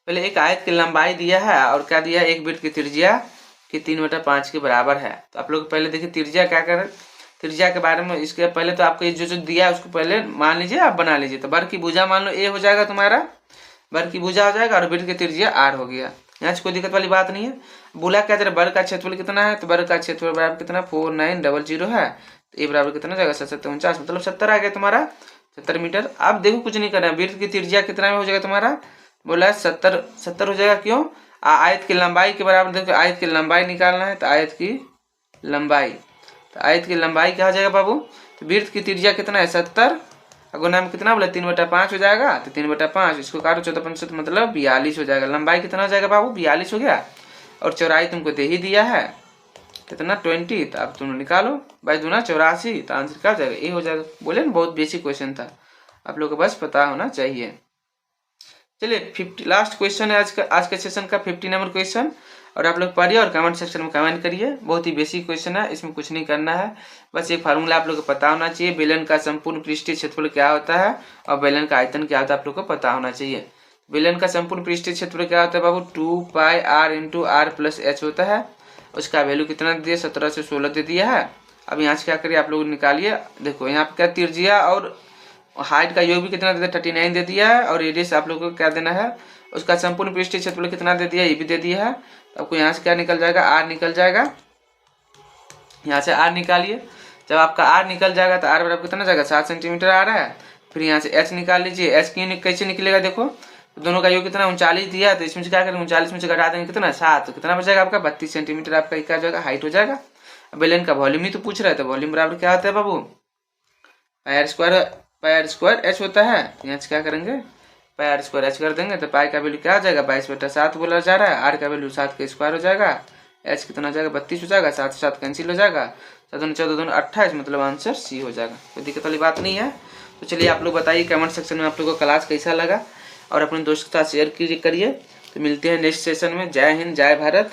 पहले एक आयत की लंबाई दिया है और क्या दिया है, एक वृत्त की त्रिज्या की 3/5 के बराबर है। तो आप लोग पहले देखिए त्रिज्या क्या करें, त्रिज्या के बारे में इसके पहले तो आपको जो दिया है उसको पहले मान लीजिए, आप बना लीजिए। तो वर्ग की भुजा मान लो ए हो जाएगा तुम्हारा, वर्ग की भुजा हो जाएगा और वृत्त की त्रिज्या r हो गया। यहाँ से कोई दिक्कत वाली बात नहीं है। बोला क्या तेरा वर्ग का क्षेत्रफल कितना है, तो वर्ग का क्षेत्रफल बराबर कितना 4900 है, तो ये बराबर कितना जाएगा 749, मतलब 70 आ गया तुम्हारा 70 मीटर। अब देखो कुछ नहीं करना है, वृत्त की त्रिज्या कितना में हो जाएगा तुम्हारा, बोला है 70 हो जाएगा। क्यों, आयत की लंबाई के बराबर, देखो आयत की लंबाई निकालना है, तो आयत की लंबाई, तो आयत की लंबाई क्या हो जाएगा बाबू, तो वृत्त की त्रिज्या कितना है 70, गुना में कितना बोला 3/5 हो जाएगा, तो 3/5 इसको काटो 14 मतलब 42 हो जाएगा। लंबाई कितना हो जाएगा बाबू 42 हो गया, और चौड़ाई तुमको दे ही दिया है कितना 20, तो अब तुम निकालो 22×84, तो आंसर क्या हो जाएगा ए हो जाएगा। बोले ना बहुत बेसिक क्वेश्चन था, आप लोग को बस पता होना चाहिए। चलिए 50 लास्ट क्वेश्चन है आज के सेशन का 50 नंबर क्वेश्चन, और आप लोग पढ़िए और कमेंट सेक्शन में कमेंट करिए। बहुत ही बेसिक क्वेश्चन है, इसमें कुछ नहीं करना है, बस एक फार्मूला आप लोग को पता होना चाहिए। बेलन का संपूर्ण पृष्ठीय क्षेत्रफल क्या होता है और बेलन का आयतन क्या होता है आप लोग को पता होना चाहिए। बेलन का संपूर्ण पृष्ठीय क्षेत्रफल क्या होता है बाबू 2πr × r+h होता है। उसका वैल्यू कितना दे दिया 17 से 16 दे दिया है। अब यहाँ से क्या करिए आप लोग निकालिए, देखो यहाँ पे क्या त्रिज्या और हाइट का योग भी कितना दे दिया 39 दे दिया है, और रेडियस आप लोगों को क्या देना है, उसका संपूर्ण पृष्ठीय क्षेत्रफल कितना दे दिया ये भी दे दिया है। आपको यहाँ से क्या निकल जाएगा r निकल जाएगा, यहाँ से r निकालिए। जब आपका r निकल जाएगा तो r बराबर कितना जाएगा 7 सेंटीमीटर आ रहा है। फिर यहाँ से h निकाल लीजिए, h कैसे निकलेगा, देखो दोनों का योग कितना 39 दिया, तो इसमें से क्या करेंगे 39 में से घटा देंगे कितना 7, तो कितना बच जाएगा आपका 32 सेंटीमीटर आपका क्या हो जाएगा हाइट हो जाएगा। बेलन का वॉल्यूम ही तो पूछ रहा है, तो वॉल्यूम बराबर क्या होता है बाबू πr² h होता है। यहाँ से क्या करेंगे πr² h कर देंगे, तो पाई का वैल्यू क्या हो जाएगा 22/7 बोला जा रहा है, r का वैल्यू 7 का स्क्वायर हो जाएगा, h कितना हो जाएगा 32 हो जाएगा, 7 से 7 कैंसिल हो जाएगा, 7 दूनी 14 दूनी 28, मतलब आंसर सी हो जाएगा। कोई दिक्कत वाली बात नहीं है। तो चलिए आप लोग बताइए कमेंट सेक्शन में आप लोगों को क्लास कैसा लगा, और अपने दोस्तों के साथ शेयर करिए। तो मिलते हैं नेक्स्ट सेशन में। जय हिंद, जय भारत।